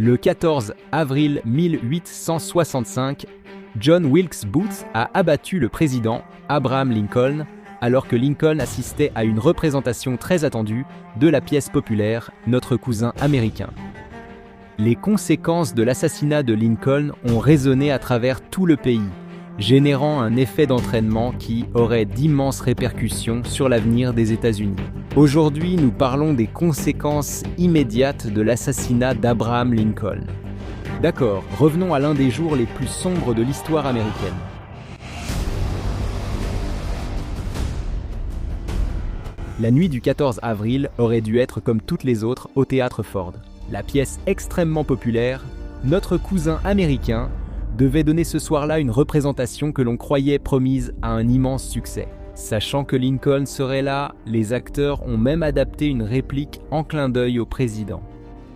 Le 14 avril 1865, John Wilkes Booth a abattu le président Abraham Lincoln alors que Lincoln assistait à une représentation très attendue de la pièce populaire Notre cousin américain. Les conséquences de l'assassinat de Lincoln ont résonné à travers tout le pays, générant un effet d'entraînement qui aurait d'immenses répercussions sur l'avenir des États-Unis. Aujourd'hui, nous parlons des conséquences immédiates de l'assassinat d'Abraham Lincoln. D'accord, revenons à l'un des jours les plus sombres de l'histoire américaine. La nuit du 14 avril aurait dû être comme toutes les autres au théâtre Ford. La pièce extrêmement populaire, Notre cousin américain, devait donner ce soir-là une représentation que l'on croyait promise à un immense succès. Sachant que Lincoln serait là, les acteurs ont même adapté une réplique en clin d'œil au président.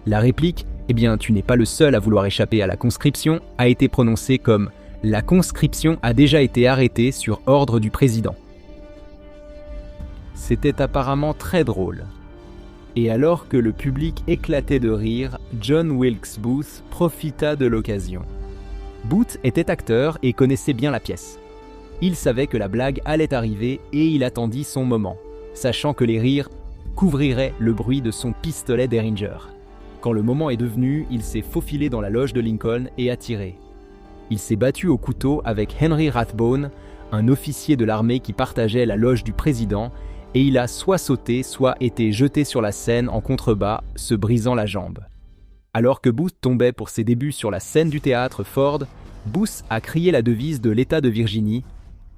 La réplique, eh bien tu n'es pas le seul à vouloir échapper à la conscription, a été prononcée comme « La conscription a déjà été arrêtée sur ordre du président ». C'était apparemment très drôle. Et alors que le public éclatait de rire, John Wilkes Booth profita de l'occasion. Booth était acteur et connaissait bien la pièce. Il savait que la blague allait arriver et il attendit son moment, sachant que les rires couvriraient le bruit de son pistolet Derringer. Quand le moment est venu, il s'est faufilé dans la loge de Lincoln et a tiré. Il s'est battu au couteau avec Henry Rathbone, un officier de l'armée qui partageait la loge du président, et il a soit sauté, soit été jeté sur la scène en contrebas, se brisant la jambe. Alors que Booth tombait pour ses débuts sur la scène du théâtre Ford, Booth a crié la devise de l'État de Virginie,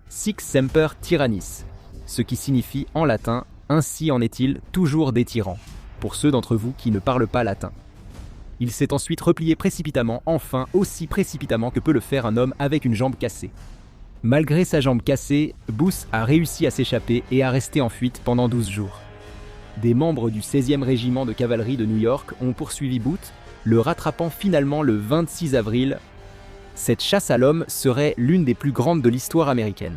Sic semper tyrannis, ce qui signifie en latin « Ainsi en est-il toujours des tyrans », pour ceux d'entre vous qui ne parlent pas latin. Il s'est ensuite replié précipitamment, enfin aussi précipitamment que peut le faire un homme avec une jambe cassée. Malgré sa jambe cassée, Booth a réussi à s'échapper et à rester en fuite pendant 12 jours. Des membres du 16e régiment de cavalerie de New York ont poursuivi Booth, le rattrapant finalement le 26 avril. Cette chasse à l'homme serait l'une des plus grandes de l'histoire américaine.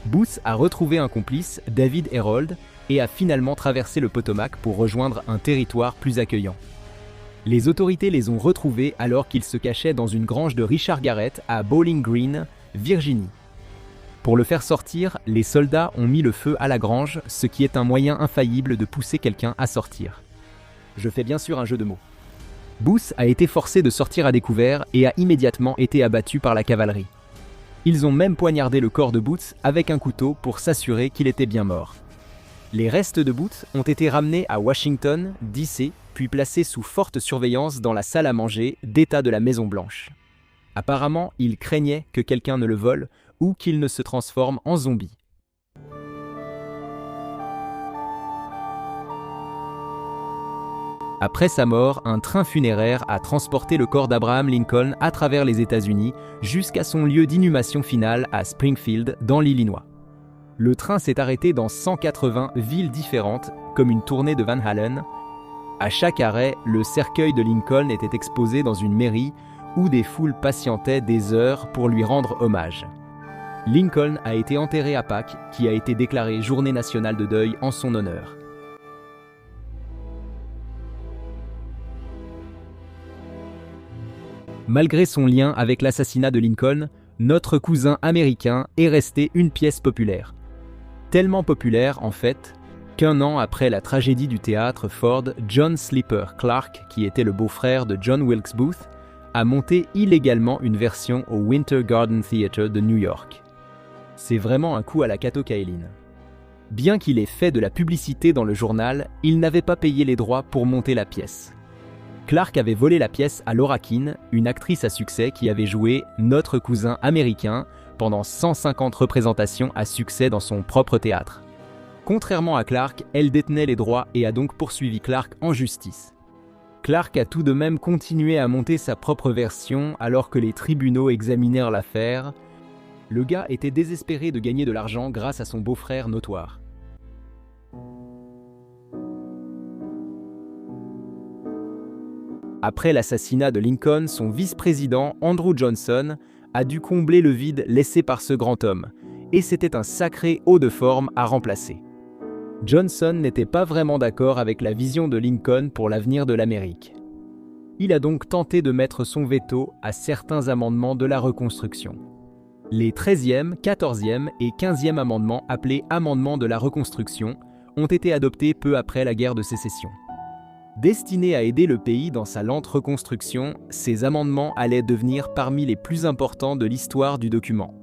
Booth a retrouvé un complice, David Herold, et a finalement traversé le Potomac pour rejoindre un territoire plus accueillant. Les autorités les ont retrouvés alors qu'ils se cachaient dans une grange de Richard Garrett à Bowling Green, Virginie. Pour le faire sortir, les soldats ont mis le feu à la grange, ce qui est un moyen infaillible de pousser quelqu'un à sortir. Je fais bien sûr un jeu de mots. Booth a été forcé de sortir à découvert et a immédiatement été abattu par la cavalerie. Ils ont même poignardé le corps de Booth avec un couteau pour s'assurer qu'il était bien mort. Les restes de Booth ont été ramenés à Washington, D.C., puis placés sous forte surveillance dans la salle à manger d'État de la Maison-Blanche. Apparemment, il craignait que quelqu'un ne le vole ou qu'il ne se transforme en zombie. Après sa mort, un train funéraire a transporté le corps d'Abraham Lincoln à travers les États-Unis jusqu'à son lieu d'inhumation finale à Springfield, dans l'Illinois. Le train s'est arrêté dans 180 villes différentes, comme une tournée de Van Halen. À chaque arrêt, le cercueil de Lincoln était exposé dans une mairie où des foules patientaient des heures pour lui rendre hommage. Lincoln a été enterré à Pâques, qui a été déclarée journée nationale de deuil en son honneur. Malgré son lien avec l'assassinat de Lincoln, Notre cousin américain est resté une pièce populaire. Tellement populaire, en fait, qu'un an après la tragédie du théâtre Ford, John Sleeper Clark, qui était le beau-frère de John Wilkes Booth, a monté illégalement une version au Winter Garden Theatre de New York. C'est vraiment un coup à la Kato Kaelin. Bien qu'il ait fait de la publicité dans le journal, il n'avait pas payé les droits pour monter la pièce. Clark avait volé la pièce à Laura Keane, une actrice à succès qui avait joué Notre cousin américain pendant 150 représentations à succès dans son propre théâtre. Contrairement à Clark, elle détenait les droits et a donc poursuivi Clark en justice. Clark a tout de même continué à monter sa propre version alors que les tribunaux examinèrent l'affaire. Le gars était désespéré de gagner de l'argent grâce à son beau-frère notoire. Après l'assassinat de Lincoln, son vice-président Andrew Johnson a dû combler le vide laissé par ce grand homme, et c'était un sacré haut de forme à remplacer. Johnson n'était pas vraiment d'accord avec la vision de Lincoln pour l'avenir de l'Amérique. Il a donc tenté de mettre son veto à certains amendements de la reconstruction. Les 13e, 14e et 15e amendements, appelés amendements de la reconstruction, ont été adoptés peu après la guerre de sécession. Destinés à aider le pays dans sa lente reconstruction, ces amendements allaient devenir parmi les plus importants de l'histoire du document.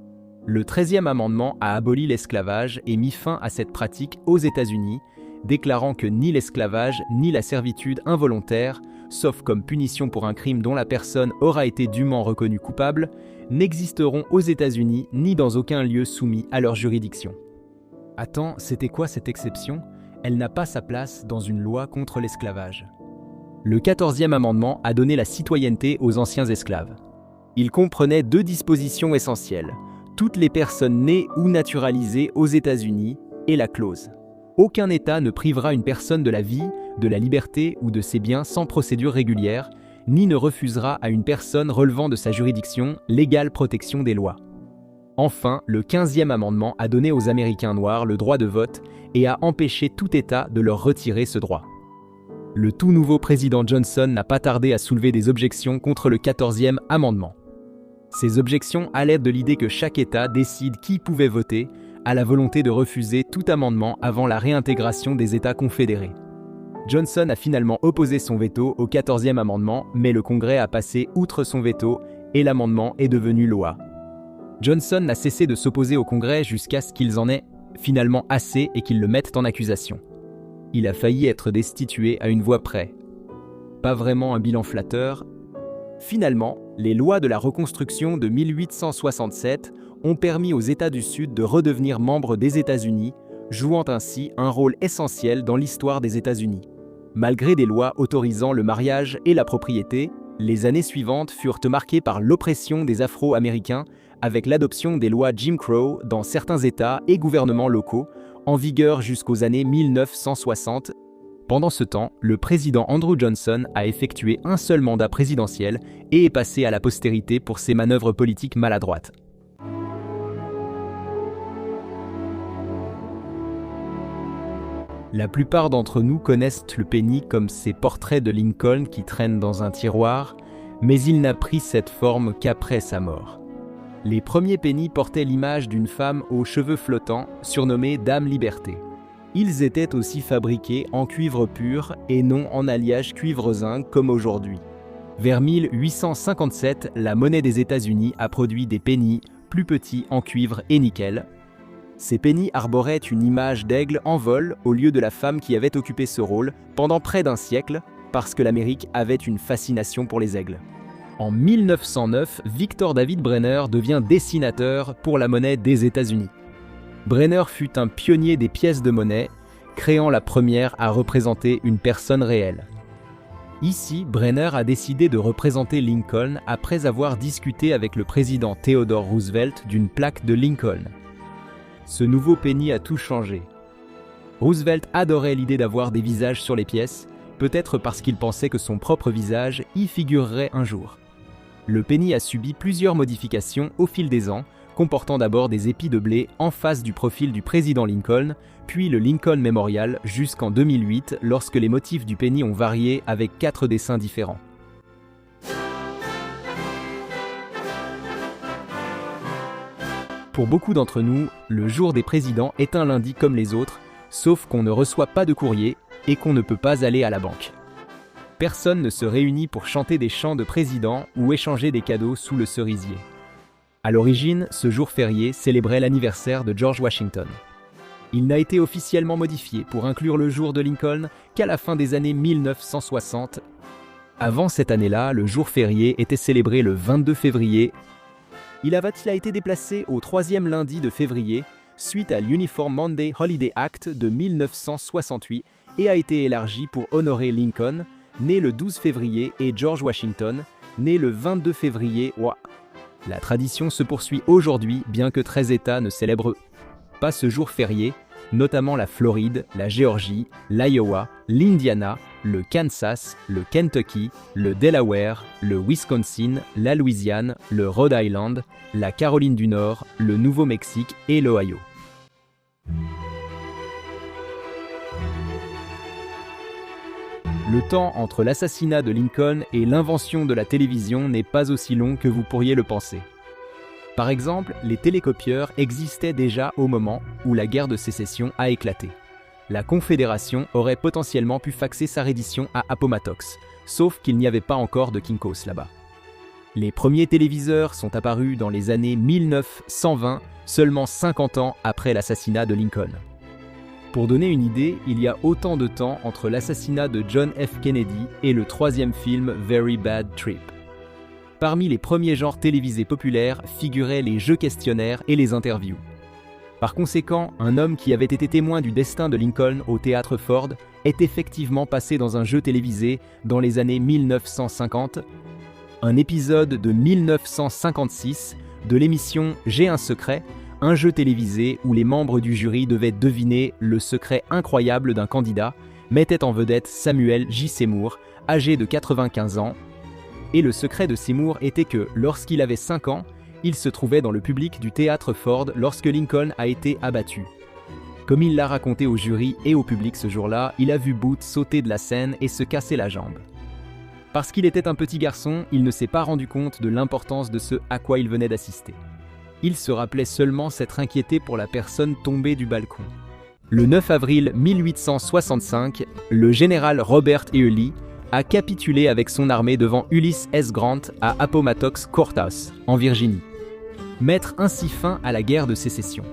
Le 13e amendement a aboli l'esclavage et mis fin à cette pratique aux États-Unis, déclarant que ni l'esclavage ni la servitude involontaire, sauf comme punition pour un crime dont la personne aura été dûment reconnue coupable, n'existeront aux États-Unis ni dans aucun lieu soumis à leur juridiction. Attends, c'était quoi cette exception ? Elle n'a pas sa place dans une loi contre l'esclavage. Le 14e amendement a donné la citoyenneté aux anciens esclaves. Il comprenait 2 dispositions essentielles: toutes les personnes nées ou naturalisées aux États-Unis et la clause: aucun État ne privera une personne de la vie, de la liberté ou de ses biens sans procédure régulière, ni ne refusera à une personne relevant de sa juridiction l'égale protection des lois. Enfin, le 15e amendement a donné aux Américains noirs le droit de vote et a empêché tout État de leur retirer ce droit. Le tout nouveau président Johnson n'a pas tardé à soulever des objections contre le 14e amendement. Ces objections allaient de l'idée que chaque État décide qui pouvait voter, à la volonté de refuser tout amendement avant la réintégration des États confédérés. Johnson a finalement opposé son veto au 14e amendement, mais le Congrès a passé outre son veto et l'amendement est devenu loi. Johnson n'a cessé de s'opposer au Congrès jusqu'à ce qu'ils en aient finalement assez et qu'ils le mettent en accusation. Il a failli être destitué à une voix près. Pas vraiment un bilan flatteur. Finalement, les lois de la reconstruction de 1867 ont permis aux États du Sud de redevenir membres des États-Unis, jouant ainsi un rôle essentiel dans l'histoire des États-Unis. Malgré des lois autorisant le mariage et la propriété, les années suivantes furent marquées par l'oppression des Afro-Américains avec l'adoption des lois Jim Crow dans certains États et gouvernements locaux, en vigueur jusqu'aux années 1960. Pendant ce temps, le président Andrew Johnson a effectué un seul mandat présidentiel et est passé à la postérité pour ses manœuvres politiques maladroites. La plupart d'entre nous connaissent le penny comme ces portraits de Lincoln qui traînent dans un tiroir, mais il n'a pris cette forme qu'après sa mort. Les premiers pennies portaient l'image d'une femme aux cheveux flottants, surnommée Dame Liberté. Ils étaient aussi fabriqués en cuivre pur et non en alliage cuivre-zinc comme aujourd'hui. Vers 1857, la monnaie des États-Unis a produit des pennies plus petits en cuivre et nickel. Ces pennies arboraient une image d'aigle en vol au lieu de la femme qui avait occupé ce rôle pendant près d'un siècle, parce que l'Amérique avait une fascination pour les aigles. En 1909, Victor David Brenner devient dessinateur pour la monnaie des États-Unis. Brenner fut un pionnier des pièces de monnaie, créant la première à représenter une personne réelle. Ici, Brenner a décidé de représenter Lincoln après avoir discuté avec le président Theodore Roosevelt d'une plaque de Lincoln. Ce nouveau penny a tout changé. Roosevelt adorait l'idée d'avoir des visages sur les pièces, peut-être parce qu'il pensait que son propre visage y figurerait un jour. Le penny a subi plusieurs modifications au fil des ans, comportant d'abord des épis de blé en face du profil du président Lincoln, puis le Lincoln Memorial jusqu'en 2008 lorsque les motifs du penny ont varié avec 4 dessins différents. Pour beaucoup d'entre nous, le jour des présidents est un lundi comme les autres, sauf qu'on ne reçoit pas de courrier et qu'on ne peut pas aller à la banque. Personne ne se réunit pour chanter des chants de président ou échanger des cadeaux sous le cerisier. À l'origine, ce jour férié célébrait l'anniversaire de George Washington. Il n'a été officiellement modifié pour inclure le jour de Lincoln qu'à la fin des années 1960. Avant cette année-là, le jour férié était célébré le 22 février. Il a été déplacé au 3e lundi de février suite à l'Uniform Monday Holiday Act de 1968 et a été élargi pour honorer Lincoln, né le 12 février, et George Washington, né le 22 février. La tradition se poursuit aujourd'hui, bien que 13 États ne célèbrent pas ce jour férié, notamment la Floride, la Géorgie, l'Iowa, l'Indiana, le Kansas, le Kentucky, le Delaware, le Wisconsin, la Louisiane, le Rhode Island, la Caroline du Nord, le Nouveau-Mexique et l'Ohio. Le temps entre l'assassinat de Lincoln et l'invention de la télévision n'est pas aussi long que vous pourriez le penser. Par exemple, les télécopieurs existaient déjà au moment où la guerre de sécession a éclaté. La Confédération aurait potentiellement pu faxer sa reddition à Appomattox, sauf qu'il n'y avait pas encore de Kinko's là-bas. Les premiers téléviseurs sont apparus dans les années 1920, seulement 50 ans après l'assassinat de Lincoln. Pour donner une idée, il y a autant de temps entre l'assassinat de John F. Kennedy et le troisième film Very Bad Trip. Parmi les premiers genres télévisés populaires figuraient les jeux questionnaires et les interviews. Par conséquent, un homme qui avait été témoin du destin de Lincoln au théâtre Ford est effectivement passé dans un jeu télévisé dans les années 1950, un épisode de 1956 de l'émission J'ai un secret, un jeu télévisé où les membres du jury devaient deviner le secret incroyable d'un candidat, mettait en vedette Samuel J. Seymour, âgé de 95 ans. Et le secret de Seymour était que, lorsqu'il avait 5 ans, il se trouvait dans le public du théâtre Ford lorsque Lincoln a été abattu. Comme il l'a raconté au jury et au public ce jour-là, il a vu Booth sauter de la scène et se casser la jambe. Parce qu'il était un petit garçon, il ne s'est pas rendu compte de l'importance de ce à quoi il venait d'assister. Il se rappelait seulement s'être inquiété pour la personne tombée du balcon. Le 9 avril 1865, le général Robert E. Lee a capitulé avec son armée devant Ulysses S. Grant à Appomattox Courthouse, en Virginie. Mettre ainsi fin à la guerre de sécession.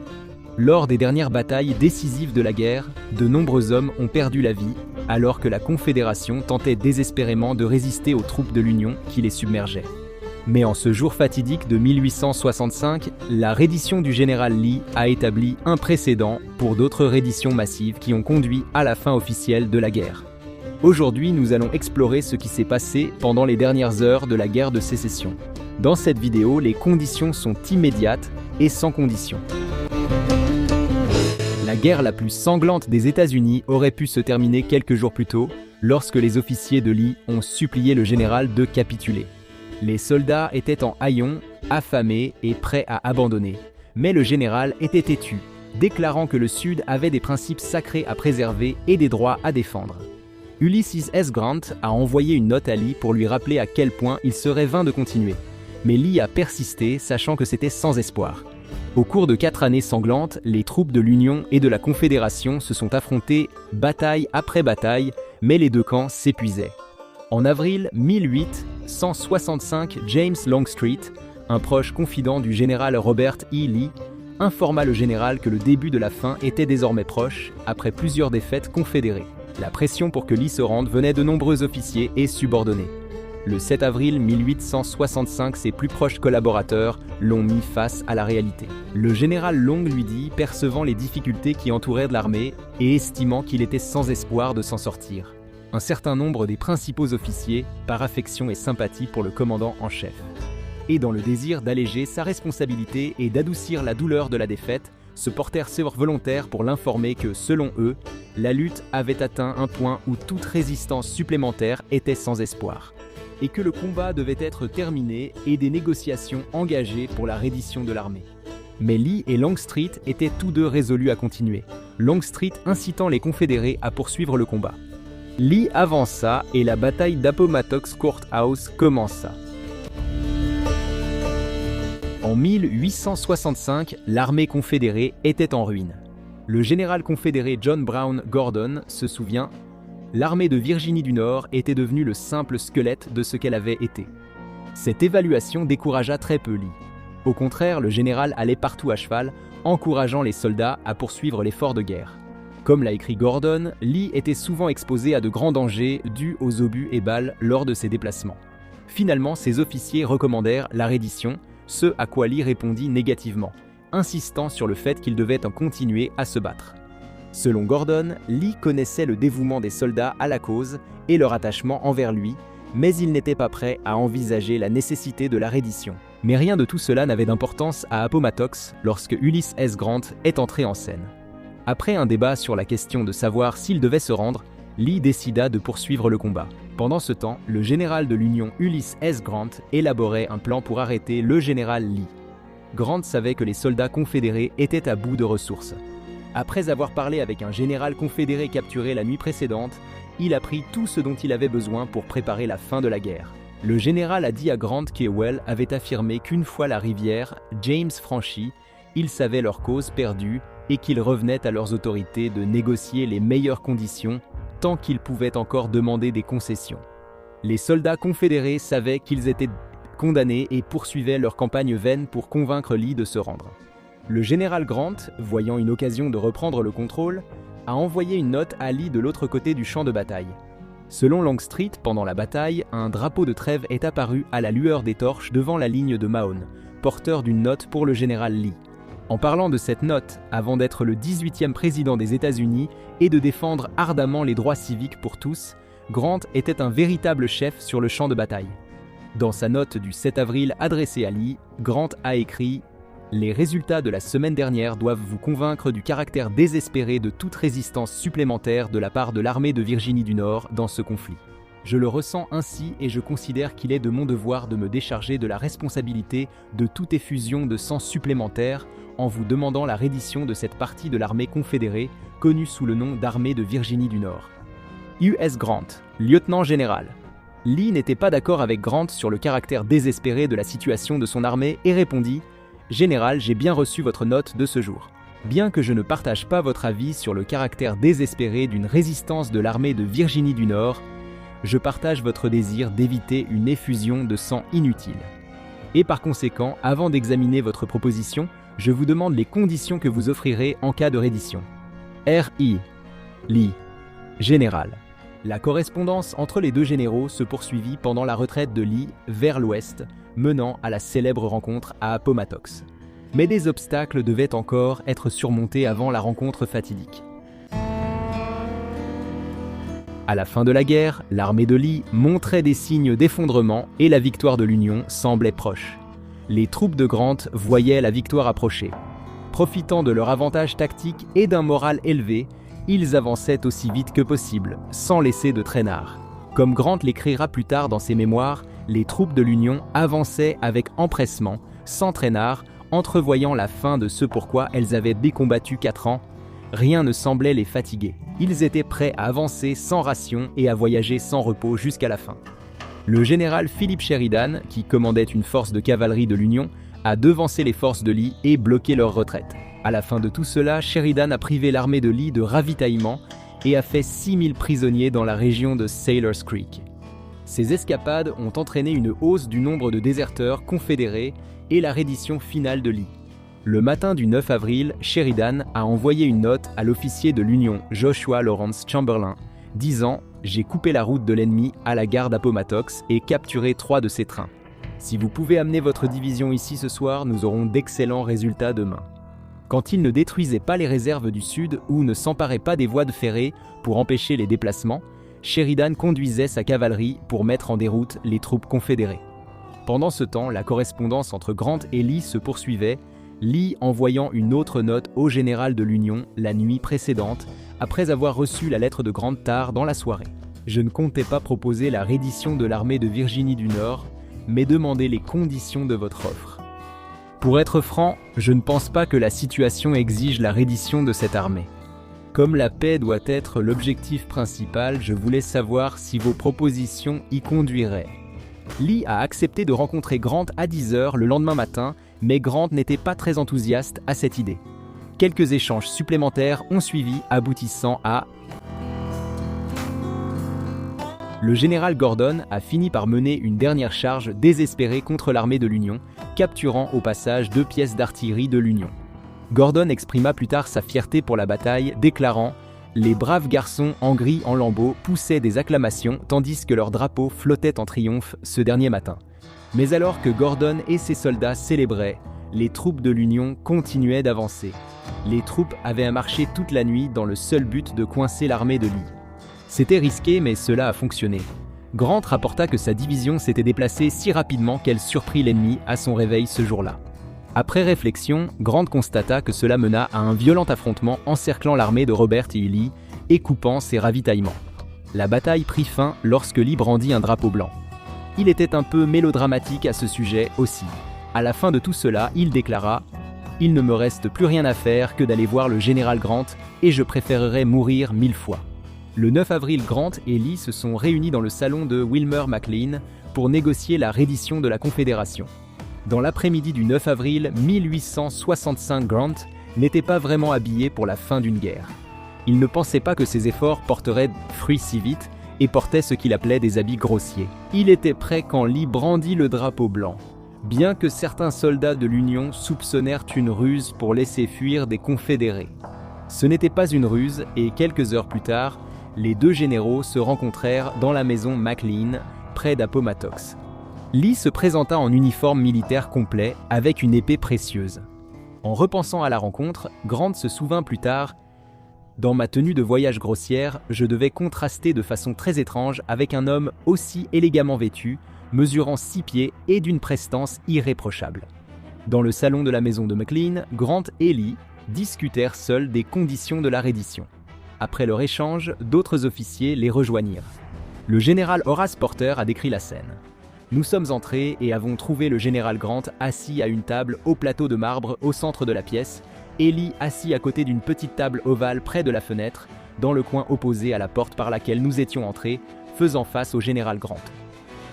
Lors des dernières batailles décisives de la guerre, de nombreux hommes ont perdu la vie, alors que la Confédération tentait désespérément de résister aux troupes de l'Union qui les submergeaient. Mais en ce jour fatidique de 1865, la reddition du général Lee a établi un précédent pour d'autres redditions massives qui ont conduit à la fin officielle de la guerre. Aujourd'hui, nous allons explorer ce qui s'est passé pendant les dernières heures de la guerre de sécession. Dans cette vidéo, les conditions sont immédiates et sans condition. La guerre la plus sanglante des États-Unis aurait pu se terminer quelques jours plus tôt, lorsque les officiers de Lee ont supplié le général de capituler. Les soldats étaient en haillons, affamés et prêts à abandonner. Mais le général était têtu, déclarant que le Sud avait des principes sacrés à préserver et des droits à défendre. Ulysses S. Grant a envoyé une note à Lee pour lui rappeler à quel point il serait vain de continuer. Mais Lee a persisté, sachant que c'était sans espoir. Au cours de 4 années sanglantes, les troupes de l'Union et de la Confédération se sont affrontées bataille après bataille, mais les deux camps s'épuisaient. En avril 1865, James Longstreet, un proche confident du général Robert E. Lee, informa le général que le début de la fin était désormais proche, après plusieurs défaites confédérées. La pression pour que Lee se rende venait de nombreux officiers et subordonnés. Le 7 avril 1865, ses plus proches collaborateurs l'ont mis face à la réalité. Le général Long lui dit, percevant les difficultés qui entouraient l'armée et estimant qu'il était sans espoir de s'en sortir. Un certain nombre des principaux officiers, par affection et sympathie pour le commandant en chef, et dans le désir d'alléger sa responsabilité et d'adoucir la douleur de la défaite, se portèrent volontaires pour l'informer que, selon eux, la lutte avait atteint un point où toute résistance supplémentaire était sans espoir, et que le combat devait être terminé et des négociations engagées pour la reddition de l'armée. Mais Lee et Longstreet étaient tous deux résolus à continuer, Longstreet incitant les confédérés à poursuivre le combat. Lee avança et la bataille d'Appomattox Courthouse commença. En 1865, l'armée confédérée était en ruine. Le général confédéré John Brown Gordon se souvient, l'armée de Virginie du Nord était devenue le simple squelette de ce qu'elle avait été. Cette évaluation découragea très peu Lee. Au contraire, le général allait partout à cheval, encourageant les soldats à poursuivre l'effort de guerre. Comme l'a écrit Gordon, Lee était souvent exposé à de grands dangers dus aux obus et balles lors de ses déplacements. Finalement, ses officiers recommandèrent la reddition, ce à quoi Lee répondit négativement, insistant sur le fait qu'il devait en continuer à se battre. Selon Gordon, Lee connaissait le dévouement des soldats à la cause et leur attachement envers lui, mais il n'était pas prêt à envisager la nécessité de la reddition. Mais rien de tout cela n'avait d'importance à Appomattox lorsque Ulysses S. Grant est entré en scène. Après un débat sur la question de savoir s'il devait se rendre, Lee décida de poursuivre le combat. Pendant ce temps, le général de l'Union Ulysses S. Grant élaborait un plan pour arrêter le général Lee. Grant savait que les soldats confédérés étaient à bout de ressources. Après avoir parlé avec un général confédéré capturé la nuit précédente, il apprit tout ce dont il avait besoin pour préparer la fin de la guerre. Le général a dit à Grant qu'Ewell avait affirmé qu'une fois la rivière James franchie, ils savaient leur cause perdue et qu'il revenait à leurs autorités de négocier les meilleures conditions tant qu'ils pouvaient encore demander des concessions. Les soldats confédérés savaient qu'ils étaient condamnés et poursuivaient leur campagne vaine pour convaincre Lee de se rendre. Le général Grant, voyant une occasion de reprendre le contrôle, a envoyé une note à Lee de l'autre côté du champ de bataille. Selon Longstreet, pendant la bataille, un drapeau de trêve est apparu à la lueur des torches devant la ligne de Mahone, porteur d'une note pour le général Lee. En parlant de cette note, avant d'être le 18e président des États-Unis et de défendre ardemment les droits civiques pour tous, Grant était un véritable chef sur le champ de bataille. Dans sa note du 7 avril adressée à Lee, Grant a écrit « Les résultats de la semaine dernière doivent vous convaincre du caractère désespéré de toute résistance supplémentaire de la part de l'armée de Virginie du Nord dans ce conflit. Je le ressens ainsi et je considère qu'il est de mon devoir de me décharger de la responsabilité de toute effusion de sang supplémentaire en vous demandant la reddition de cette partie de l'armée confédérée connue sous le nom d'armée de Virginie du Nord. U.S. Grant, lieutenant général. » Lee n'était pas d'accord avec Grant sur le caractère désespéré de la situation de son armée et répondit « Général, j'ai bien reçu votre note de ce jour. Bien que je ne partage pas votre avis sur le caractère désespéré d'une résistance de l'armée de Virginie du Nord, je partage votre désir d'éviter une effusion de sang inutile. Et par conséquent, avant d'examiner votre proposition, je vous demande les conditions que vous offrirez en cas de reddition. R.I. Lee, général. » La correspondance entre les deux généraux se poursuivit pendant la retraite de Lee vers l'ouest, menant à la célèbre rencontre à Appomattox. Mais des obstacles devaient encore être surmontés avant la rencontre fatidique. À la fin de la guerre, l'armée de Lee montrait des signes d'effondrement et la victoire de l'Union semblait proche. Les troupes de Grant voyaient la victoire approcher. Profitant de leur avantage tactique et d'un moral élevé, ils avançaient aussi vite que possible, sans laisser de traînard. Comme Grant l'écrira plus tard dans ses mémoires, les troupes de l'Union avançaient avec empressement, sans traînard, entrevoyant la fin de ce pourquoi elles avaient décombattu 4 ans. Rien ne semblait les fatiguer. Ils étaient prêts à avancer sans ration et à voyager sans repos jusqu'à la fin. Le général Philip Sheridan, qui commandait une force de cavalerie de l'Union, a devancé les forces de Lee et bloqué leur retraite. À la fin de tout cela, Sheridan a privé l'armée de Lee de ravitaillement et a fait 6000 prisonniers dans la région de Sailor's Creek. Ces escapades ont entraîné une hausse du nombre de déserteurs confédérés et la reddition finale de Lee. Le matin du 9 avril, Sheridan a envoyé une note à l'officier de l'Union Joshua Lawrence Chamberlain, disant « J'ai coupé la route de l'ennemi à la gare d'Appomattox et capturé 3 de ses trains. Si vous pouvez amener votre division ici ce soir, nous aurons d'excellents résultats demain. » Quand il ne détruisait pas les réserves du Sud ou ne s'emparait pas des voies de ferrée pour empêcher les déplacements, Sheridan conduisait sa cavalerie pour mettre en déroute les troupes confédérées. Pendant ce temps, la correspondance entre Grant et Lee se poursuivait, Lee envoyant une autre note au général de l'Union la nuit précédente, après avoir reçu la lettre de Grant tard dans la soirée. Je ne comptais pas proposer la reddition de l'armée de Virginie du Nord, mais demander les conditions de votre offre. Pour être franc, je ne pense pas que la situation exige la reddition de cette armée. Comme la paix doit être l'objectif principal, je voulais savoir si vos propositions y conduiraient. Lee a accepté de rencontrer Grant à 10h le lendemain matin, mais Grant n'était pas très enthousiaste à cette idée. Quelques échanges supplémentaires ont suivi, aboutissant à... Le général Gordon a fini par mener une dernière charge désespérée contre l'armée de l'Union, capturant au passage 2 pièces d'artillerie de l'Union. Gordon exprima plus tard sa fierté pour la bataille, déclarant « Les braves garçons en gris en lambeaux poussaient des acclamations tandis que leur drapeau flottait en triomphe ce dernier matin. » Mais alors que Gordon et ses soldats célébraient, les troupes de l'Union continuaient d'avancer. Les troupes avaient à marcher toute la nuit dans le seul but de coincer l'armée de Lee. C'était risqué, mais cela a fonctionné. Grant rapporta que sa division s'était déplacée si rapidement qu'elle surprit l'ennemi à son réveil ce jour-là. Après réflexion, Grant constata que cela mena à un violent affrontement encerclant l'armée de Robert E. Lee et coupant ses ravitaillements. La bataille prit fin lorsque Lee brandit un drapeau blanc. Il était un peu mélodramatique à ce sujet aussi. À la fin de tout cela, il déclara « Il ne me reste plus rien à faire que d'aller voir le général Grant et je préférerais mourir 1000 fois. » Le 9 avril, Grant et Lee se sont réunis dans le salon de Wilmer McLean pour négocier la reddition de la Confédération. Dans l'après-midi du 9 avril 1865, Grant n'était pas vraiment habillé pour la fin d'une guerre. Il ne pensait pas que ses efforts porteraient fruit si vite et portait ce qu'il appelait des habits grossiers. Il était prêt quand Lee brandit le drapeau blanc, bien que certains soldats de l'Union soupçonnèrent une ruse pour laisser fuir des confédérés. Ce n'était pas une ruse et quelques heures plus tard, les deux généraux se rencontrèrent dans la maison McLean, près d'Appomattox. Lee se présenta en uniforme militaire complet avec une épée précieuse. En repensant à la rencontre, Grant se souvint plus tard « Dans ma tenue de voyage grossière, je devais contraster de façon très étrange avec un homme aussi élégamment vêtu, mesurant 6 pieds et d'une prestance irréprochable. » Dans le salon de la maison de McLean, Grant et Lee discutèrent seuls des conditions de la reddition. Après leur échange, d'autres officiers les rejoignirent. Le général Horace Porter a décrit la scène. « Nous sommes entrés et avons trouvé le général Grant assis à une table au plateau de marbre au centre de la pièce, et Lee assis à côté d'une petite table ovale près de la fenêtre, dans le coin opposé à la porte par laquelle nous étions entrés, faisant face au général Grant.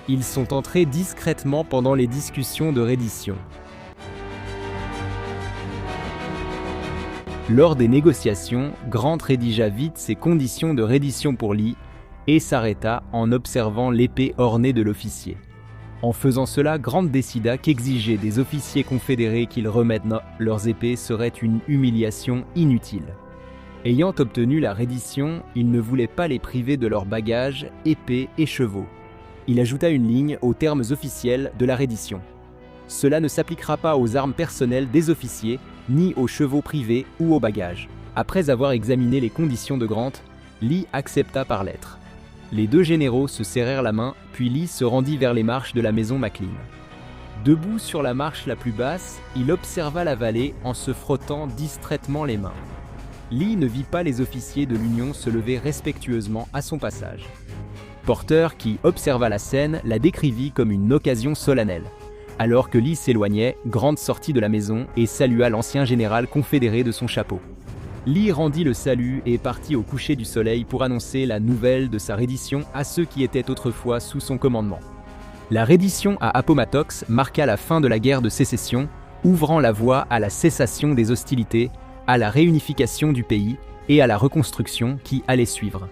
Ils sont entrés discrètement pendant les discussions de reddition. Lors des négociations, Grant rédigea vite ses conditions de reddition pour Lee et s'arrêta en observant l'épée ornée de l'officier. En faisant cela, Grant décida qu'exiger des officiers confédérés qu'ils remettent leurs épées serait une humiliation inutile. Ayant obtenu la reddition, il ne voulait pas les priver de leurs bagages, épées et chevaux. Il ajouta une ligne aux termes officiels de la reddition. Cela ne s'appliquera pas aux armes personnelles des officiers, ni aux chevaux privés ou aux bagages. Après avoir examiné les conditions de Grant, Lee accepta par lettre. Les deux généraux se serrèrent la main, puis Lee se rendit vers les marches de la maison McLean. Debout sur la marche la plus basse, il observa la vallée en se frottant distraitement les mains. Lee ne vit pas les officiers de l'Union se lever respectueusement à son passage. Porter, qui observa la scène, la décrivit comme une occasion solennelle. Alors que Lee s'éloignait, Grant sortit de la maison et salua l'ancien général confédéré de son chapeau. Lee rendit le salut et partit au coucher du soleil pour annoncer la nouvelle de sa reddition à ceux qui étaient autrefois sous son commandement. La reddition à Appomattox marqua la fin de la guerre de sécession, ouvrant la voie à la cessation des hostilités, à la réunification du pays et à la reconstruction qui allait suivre.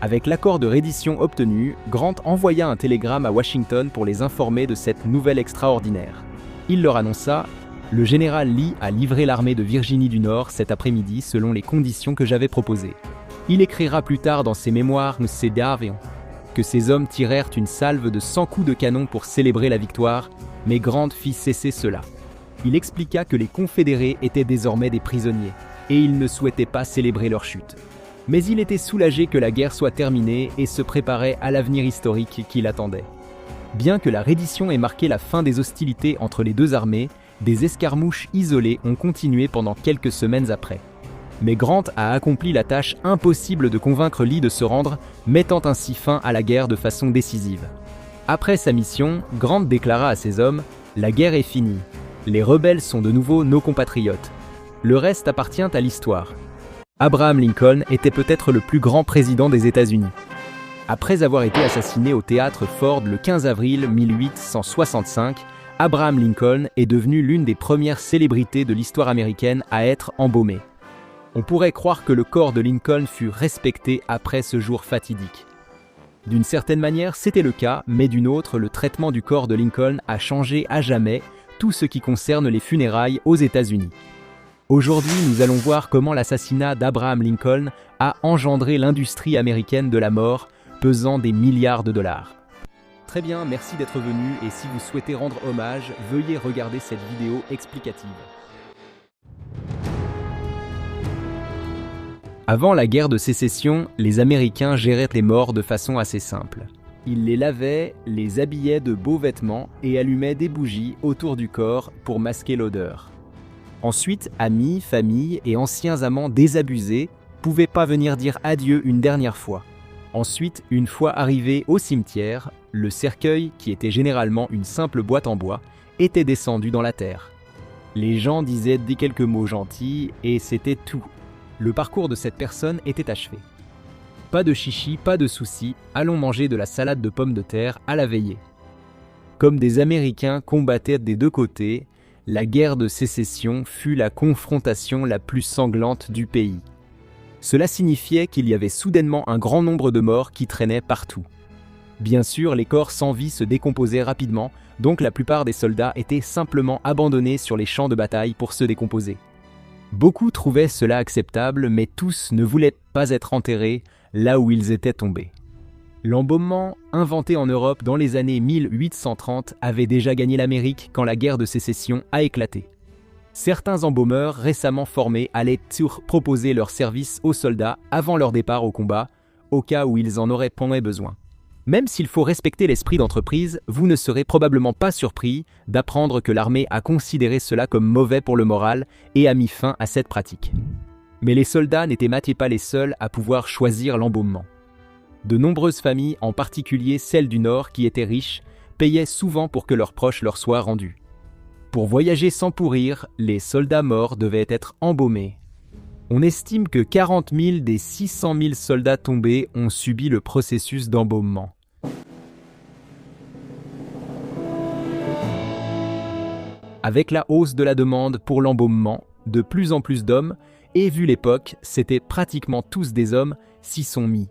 Avec l'accord de reddition obtenu, Grant envoya un télégramme à Washington pour les informer de cette nouvelle extraordinaire. Il leur annonça « Le général Lee a livré l'armée de Virginie du Nord cet après-midi selon les conditions que j'avais proposées. Il écrira plus tard dans ses mémoires que ces hommes tirèrent une salve de 100 coups de canon pour célébrer la victoire, mais Grant fit cesser cela. Il expliqua que les confédérés étaient désormais des prisonniers, et il ne souhaitait pas célébrer leur chute. Mais il était soulagé que la guerre soit terminée et se préparait à l'avenir historique qui l'attendait. Bien que la reddition ait marqué la fin des hostilités entre les deux armées, des escarmouches isolées ont continué pendant quelques semaines après. Mais Grant a accompli la tâche impossible de convaincre Lee de se rendre, mettant ainsi fin à la guerre de façon décisive. Après sa mission, Grant déclara à ses hommes « La guerre est finie. Les rebelles sont de nouveau nos compatriotes. Le reste appartient à l'histoire. » Abraham Lincoln était peut-être le plus grand président des États-Unis. Après avoir été assassiné au théâtre Ford le 15 avril 1865, Abraham Lincoln est devenu l'une des premières célébrités de l'histoire américaine à être embaumé. On pourrait croire que le corps de Lincoln fut respecté après ce jour fatidique. D'une certaine manière, c'était le cas, mais d'une autre, le traitement du corps de Lincoln a changé à jamais tout ce qui concerne les funérailles aux États-Unis. Aujourd'hui, nous allons voir comment l'assassinat d'Abraham Lincoln a engendré l'industrie américaine de la mort, pesant des milliards de dollars. Très bien, merci d'être venu et si vous souhaitez rendre hommage, veuillez regarder cette vidéo explicative. Avant la guerre de sécession, les Américains géraient les morts de façon assez simple. Ils les lavaient, les habillaient de beaux vêtements et allumaient des bougies autour du corps pour masquer l'odeur. Ensuite, amis, familles et anciens amants désabusés pouvaient pas venir dire adieu une dernière fois. Ensuite, une fois arrivés au cimetière, le cercueil, qui était généralement une simple boîte en bois, était descendu dans la terre. Les gens disaient des quelques mots gentils et c'était tout. Le parcours de cette personne était achevé. Pas de chichi, pas de soucis, allons manger de la salade de pommes de terre à la veillée. Comme des Américains combattaient des deux côtés, la guerre de sécession fut la confrontation la plus sanglante du pays. Cela signifiait qu'il y avait soudainement un grand nombre de morts qui traînaient partout. Bien sûr, les corps sans vie se décomposaient rapidement, donc la plupart des soldats étaient simplement abandonnés sur les champs de bataille pour se décomposer. Beaucoup trouvaient cela acceptable, mais tous ne voulaient pas être enterrés là où ils étaient tombés. L'embaumement, inventé en Europe dans les années 1830, avait déjà gagné l'Amérique quand la guerre de sécession a éclaté. Certains embaumeurs récemment formés allaient proposer leurs services aux soldats avant leur départ au combat, au cas où ils en auraient besoin. Même s'il faut respecter l'esprit d'entreprise, vous ne serez probablement pas surpris d'apprendre que l'armée a considéré cela comme mauvais pour le moral et a mis fin à cette pratique. Mais les soldats n'étaient pas les seuls à pouvoir choisir l'embaumement. De nombreuses familles, en particulier celles du Nord qui étaient riches, payaient souvent pour que leurs proches leur soient rendus. Pour voyager sans pourrir, les soldats morts devaient être embaumés. On estime que 40 000 des 600 000 soldats tombés ont subi le processus d'embaumement. Avec la hausse de la demande pour l'embaumement, de plus en plus d'hommes, et vu l'époque, c'étaient pratiquement tous des hommes, s'y sont mis.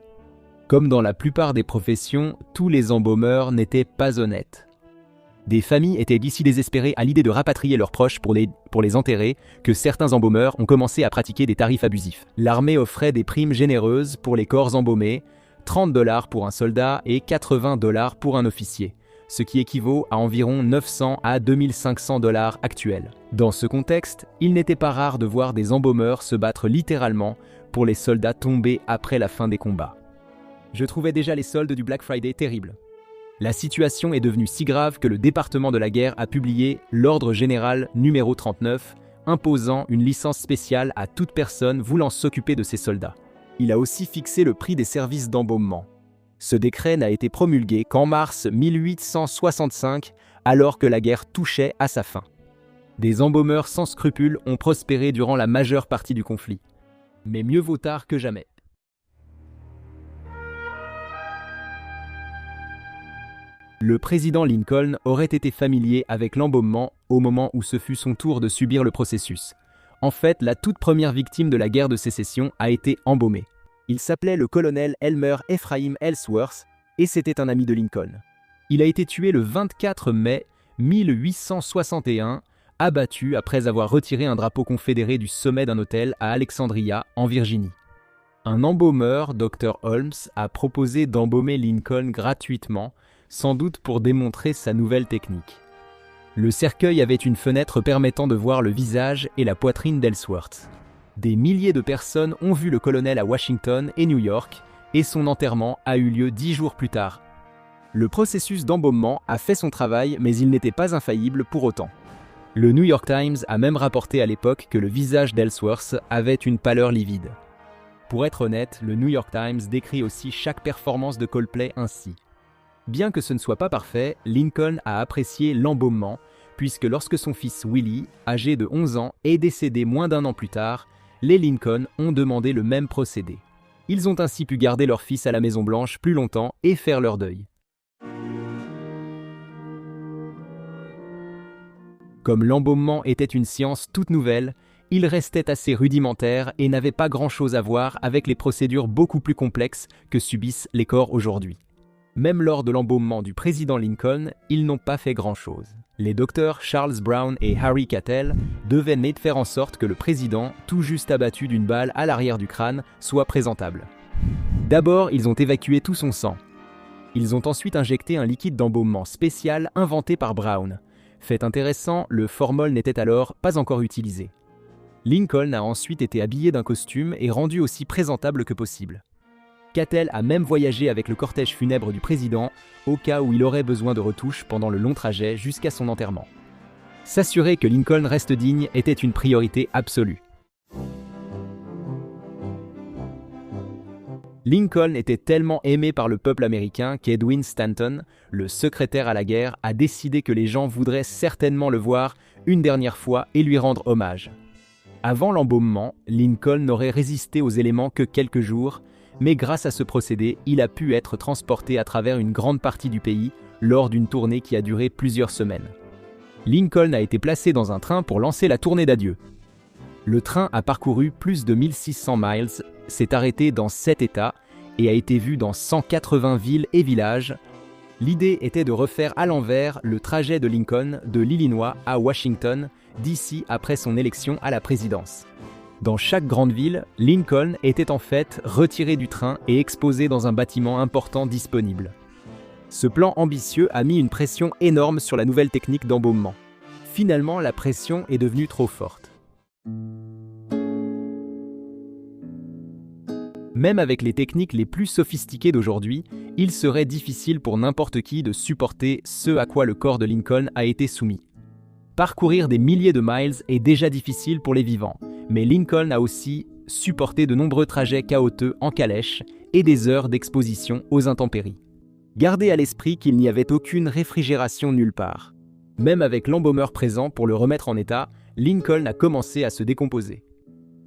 Comme dans la plupart des professions, tous les embaumeurs n'étaient pas honnêtes. Des familles étaient d'ici désespérées à l'idée de rapatrier leurs proches pour les enterrer que certains embaumeurs ont commencé à pratiquer des tarifs abusifs. L'armée offrait des primes généreuses pour les corps embaumés, 30 $ pour un soldat et 80 $ pour un officier, ce qui équivaut à environ 900 à 2500 $ actuels. Dans ce contexte, il n'était pas rare de voir des embaumeurs se battre littéralement pour les soldats tombés après la fin des combats. Je trouvais déjà les soldes du Black Friday terribles. La situation est devenue si grave que le département de la guerre a publié l'ordre général numéro 39, imposant une licence spéciale à toute personne voulant s'occuper de ces soldats. Il a aussi fixé le prix des services d'embaumement. Ce décret n'a été promulgué qu'en mars 1865, alors que la guerre touchait à sa fin. Des embaumeurs sans scrupules ont prospéré durant la majeure partie du conflit. Mais mieux vaut tard que jamais. Le président Lincoln aurait été familier avec l'embaumement au moment où ce fut son tour de subir le processus. En fait, la toute première victime de la guerre de sécession a été embaumé. Il s'appelait le colonel Elmer Ephraim Ellsworth et c'était un ami de Lincoln. Il a été tué le 24 mai 1861, abattu après avoir retiré un drapeau confédéré du sommet d'un hôtel à Alexandria, en Virginie. Un embaumeur, Dr. Holmes, a proposé d'embaumer Lincoln gratuitement, sans doute pour démontrer sa nouvelle technique. Le cercueil avait une fenêtre permettant de voir le visage et la poitrine d'Ellsworth. Des milliers de personnes ont vu le colonel à Washington et New York, et son enterrement a eu lieu 10 jours plus tard. Le processus d'embaumement a fait son travail, mais il n'était pas infaillible pour autant. Le New York Times a même rapporté à l'époque que le visage d'Ellsworth avait une pâleur livide. Pour être honnête, le New York Times décrit aussi chaque performance de Coldplay ainsi. Bien que ce ne soit pas parfait, Lincoln a apprécié l'embaumement, puisque lorsque son fils Willie, âgé de 11 ans, est décédé moins d'un an plus tard, les Lincoln ont demandé le même procédé. Ils ont ainsi pu garder leur fils à la Maison-Blanche plus longtemps et faire leur deuil. Comme l'embaumement était une science toute nouvelle, il restait assez rudimentaire et n'avait pas grand-chose à voir avec les procédures beaucoup plus complexes que subissent les corps aujourd'hui. Même lors de l'embaumement du président Lincoln, ils n'ont pas fait grand-chose. Les docteurs Charles Brown et Harry Cattell devaient faire en sorte que le président, tout juste abattu d'une balle à l'arrière du crâne, soit présentable. D'abord, ils ont évacué tout son sang. Ils ont ensuite injecté un liquide d'embaumement spécial inventé par Brown. Fait intéressant, le formol n'était alors pas encore utilisé. Lincoln a ensuite été habillé d'un costume et rendu aussi présentable que possible. Cattell a même voyagé avec le cortège funèbre du président, au cas où il aurait besoin de retouches pendant le long trajet jusqu'à son enterrement. S'assurer que Lincoln reste digne était une priorité absolue. Lincoln était tellement aimé par le peuple américain qu'Edwin Stanton, le secrétaire à la guerre, a décidé que les gens voudraient certainement le voir une dernière fois et lui rendre hommage. Avant l'embaumement, Lincoln n'aurait résisté aux éléments que quelques jours, mais grâce à ce procédé, il a pu être transporté à travers une grande partie du pays lors d'une tournée qui a duré plusieurs semaines. Lincoln a été placé dans un train pour lancer la tournée d'adieu. Le train a parcouru plus de 1600 miles, s'est arrêté dans 7 États et a été vu dans 180 villes et villages. L'idée était de refaire à l'envers le trajet de Lincoln de l'Illinois à Washington, D.C. après son élection à la présidence. Dans chaque grande ville, Lincoln était en fait retiré du train et exposé dans un bâtiment important disponible. Ce plan ambitieux a mis une pression énorme sur la nouvelle technique d'embaumement. Finalement, la pression est devenue trop forte. Même avec les techniques les plus sophistiquées d'aujourd'hui, il serait difficile pour n'importe qui de supporter ce à quoi le corps de Lincoln a été soumis. Parcourir des milliers de miles est déjà difficile pour les vivants, mais Lincoln a aussi supporté de nombreux trajets chaotiques en calèche et des heures d'exposition aux intempéries. Gardez à l'esprit qu'il n'y avait aucune réfrigération nulle part. Même avec l'embaumeur présent pour le remettre en état, Lincoln a commencé à se décomposer.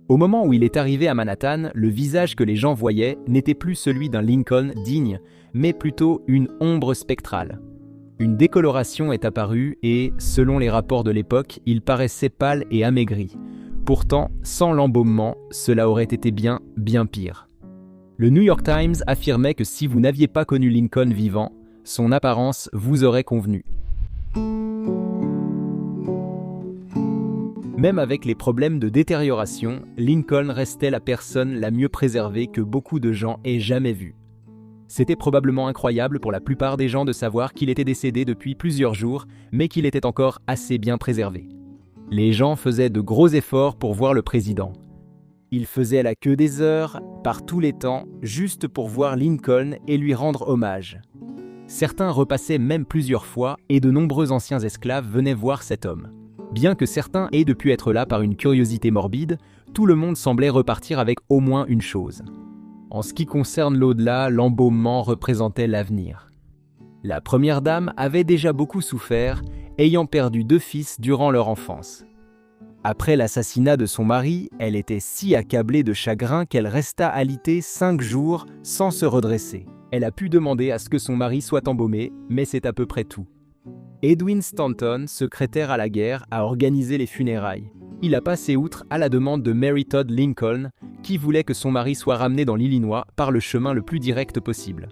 Au moment où il est arrivé à Manhattan, le visage que les gens voyaient n'était plus celui d'un Lincoln digne, mais plutôt une ombre spectrale. Une décoloration est apparue et, selon les rapports de l'époque, il paraissait pâle et amaigri. Pourtant, sans l'embaumement, cela aurait été bien pire. Le New York Times affirmait que si vous n'aviez pas connu Lincoln vivant, son apparence vous aurait convenu. Même avec les problèmes de détérioration, Lincoln restait la personne la mieux préservée que beaucoup de gens aient jamais vue. C'était probablement incroyable pour la plupart des gens de savoir qu'il était décédé depuis plusieurs jours, mais qu'il était encore assez bien préservé. Les gens faisaient de gros efforts pour voir le président. Ils faisaient la queue des heures, par tous les temps, juste pour voir Lincoln et lui rendre hommage. Certains repassaient même plusieurs fois et de nombreux anciens esclaves venaient voir cet homme. Bien que certains aient pu être là par une curiosité morbide, tout le monde semblait repartir avec au moins une chose. En ce qui concerne l'au-delà, l'embaumement représentait l'avenir. La première dame avait déjà beaucoup souffert, ayant perdu 2 fils durant leur enfance. Après l'assassinat de son mari, elle était si accablée de chagrin qu'elle resta alitée 5 jours sans se redresser. Elle a pu demander à ce que son mari soit embaumé, mais c'est à peu près tout. Edwin Stanton, secrétaire à la guerre, a organisé les funérailles. Il a passé outre à la demande de Mary Todd Lincoln, qui voulait que son mari soit ramené dans l'Illinois par le chemin le plus direct possible.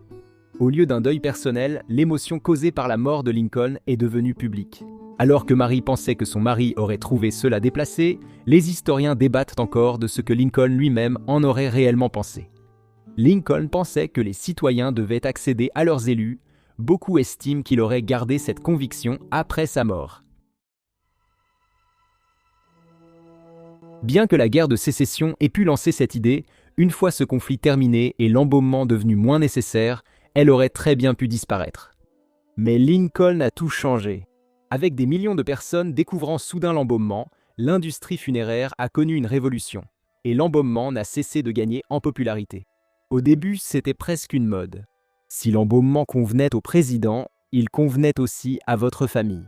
Au lieu d'un deuil personnel, l'émotion causée par la mort de Lincoln est devenue publique. Alors que Mary pensait que son mari aurait trouvé cela déplacé, les historiens débattent encore de ce que Lincoln lui-même en aurait réellement pensé. Lincoln pensait que les citoyens devaient accéder à leurs élus. Beaucoup estiment qu'il aurait gardé cette conviction après sa mort. Bien que la guerre de sécession ait pu lancer cette idée, une fois ce conflit terminé et l'embaumement devenu moins nécessaire, elle aurait très bien pu disparaître. Mais Lincoln a tout changé. Avec des millions de personnes découvrant soudain l'embaumement, l'industrie funéraire a connu une révolution, et l'embaumement n'a cessé de gagner en popularité. Au début, c'était presque une mode. Si l'embaumement convenait au président, il convenait aussi à votre famille.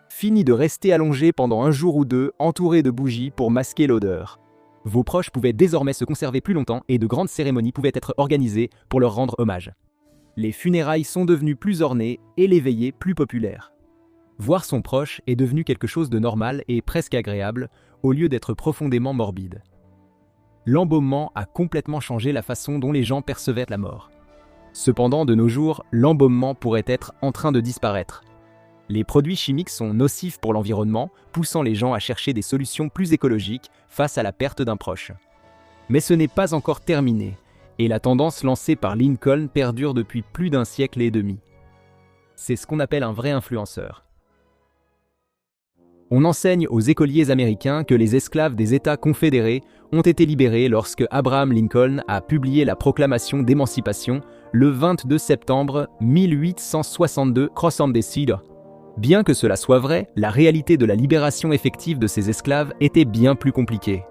Fini de rester allongé pendant 1 jour ou 2, entouré de bougies pour masquer l'odeur. Vos proches pouvaient désormais se conserver plus longtemps et de grandes cérémonies pouvaient être organisées pour leur rendre hommage. Les funérailles sont devenues plus ornées et les veillées plus populaires. Voir son proche est devenu quelque chose de normal et presque agréable, au lieu d'être profondément morbide. L'embaumement a complètement changé la façon dont les gens percevaient la mort. Cependant, de nos jours, l'embaumement pourrait être en train de disparaître. Les produits chimiques sont nocifs pour l'environnement, poussant les gens à chercher des solutions plus écologiques face à la perte d'un proche. Mais ce n'est pas encore terminé, et la tendance lancée par Lincoln perdure depuis plus d'1 siècle et demi. C'est ce qu'on appelle un vrai influenceur. On enseigne aux écoliers américains que les esclaves des États confédérés ont été libérés lorsque Abraham Lincoln a publié la proclamation d'émancipation le 22 septembre 1862 crossant des Cedars. Bien que cela soit vrai, la réalité de la libération effective de ces esclaves était bien plus compliquée.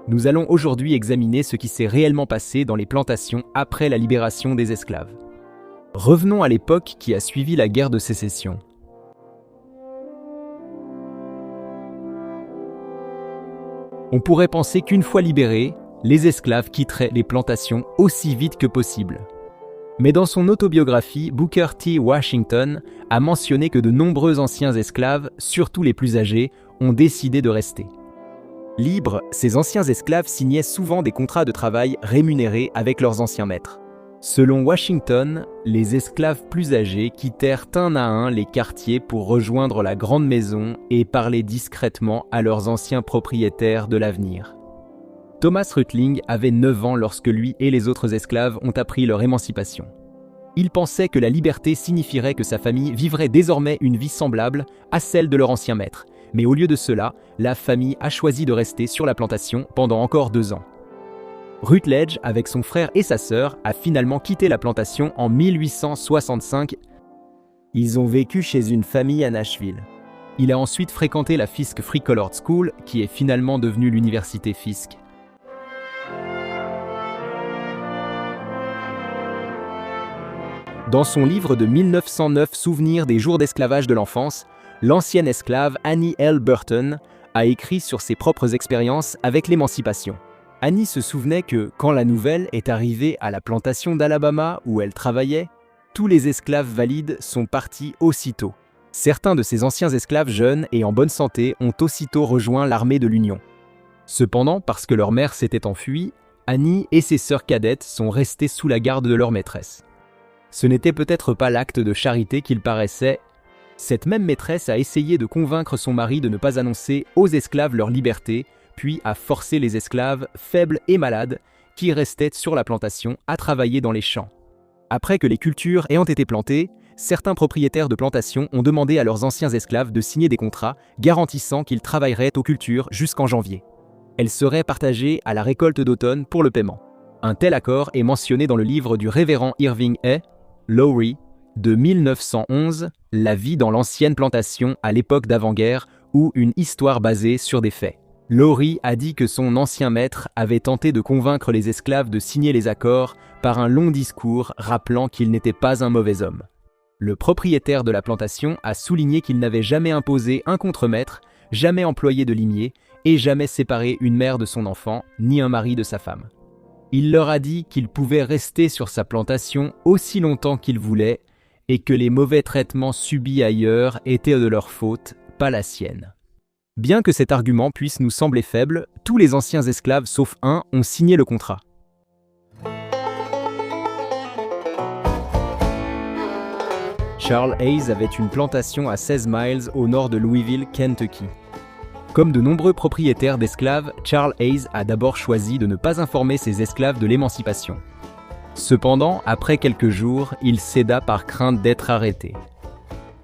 Nous allons aujourd'hui examiner ce qui s'est réellement passé dans les plantations après la libération des esclaves. Revenons à l'époque qui a suivi la guerre de sécession. On pourrait penser qu'une fois libérés, les esclaves quitteraient les plantations aussi vite que possible. Mais dans son autobiographie, Booker T. Washington a mentionné que de nombreux anciens esclaves, surtout les plus âgés, ont décidé de rester. Libres, ces anciens esclaves signaient souvent des contrats de travail rémunérés avec leurs anciens maîtres. Selon Washington, les esclaves plus âgés quittèrent un à un les quartiers pour rejoindre la grande maison et parler discrètement à leurs anciens propriétaires de l'avenir. Thomas Rutling avait 9 ans lorsque lui et les autres esclaves ont appris leur émancipation. Il pensait que la liberté signifierait que sa famille vivrait désormais une vie semblable à celle de leur ancien maître. Mais au lieu de cela, la famille a choisi de rester sur la plantation pendant encore 2 ans. Rutledge, avec son frère et sa sœur, a finalement quitté la plantation en 1865. Ils ont vécu chez une famille à Nashville. Il a ensuite fréquenté la Fisk Free Colored School, qui est finalement devenue l'université Fisk. Dans son livre de 1909 Souvenirs des jours d'esclavage de l'enfance, l'ancienne esclave Annie L. Burton a écrit sur ses propres expériences avec l'émancipation. Annie se souvenait que, quand la nouvelle est arrivée à la plantation d'Alabama où elle travaillait, tous les esclaves valides sont partis aussitôt. Certains de ces anciens esclaves jeunes et en bonne santé ont aussitôt rejoint l'armée de l'Union. Cependant, parce que leur mère s'était enfuie, Annie et ses sœurs cadettes sont restées sous la garde de leur maîtresse. Ce n'était peut-être pas l'acte de charité qu'il paraissait. Cette même maîtresse a essayé de convaincre son mari de ne pas annoncer aux esclaves leur liberté, puis a forcé les esclaves, faibles et malades, qui restaient sur la plantation à travailler dans les champs. Après que les cultures ayant été plantées, certains propriétaires de plantations ont demandé à leurs anciens esclaves de signer des contrats garantissant qu'ils travailleraient aux cultures jusqu'en janvier. Elles seraient partagées à la récolte d'automne pour le paiement. Un tel accord est mentionné dans le livre du révérend Irving A. Lowry de 1911, La vie dans l'ancienne plantation à l'époque d'avant-guerre ou une histoire basée sur des faits. Lowry a dit que son ancien maître avait tenté de convaincre les esclaves de signer les accords par un long discours rappelant qu'il n'était pas un mauvais homme. Le propriétaire de la plantation a souligné qu'il n'avait jamais imposé un contremaître, jamais employé de limier et jamais séparé une mère de son enfant, ni un mari de sa femme. Il leur a dit qu'il pouvait rester sur sa plantation aussi longtemps qu'il voulait et que les mauvais traitements subis ailleurs étaient de leur faute, pas la sienne. Bien que cet argument puisse nous sembler faible, tous les anciens esclaves sauf un ont signé le contrat. Charles Hayes avait une plantation à 16 miles au nord de Louisville, Kentucky. Comme de nombreux propriétaires d'esclaves, Charles Hayes a d'abord choisi de ne pas informer ses esclaves de l'émancipation. Cependant, après quelques jours, il céda par crainte d'être arrêté.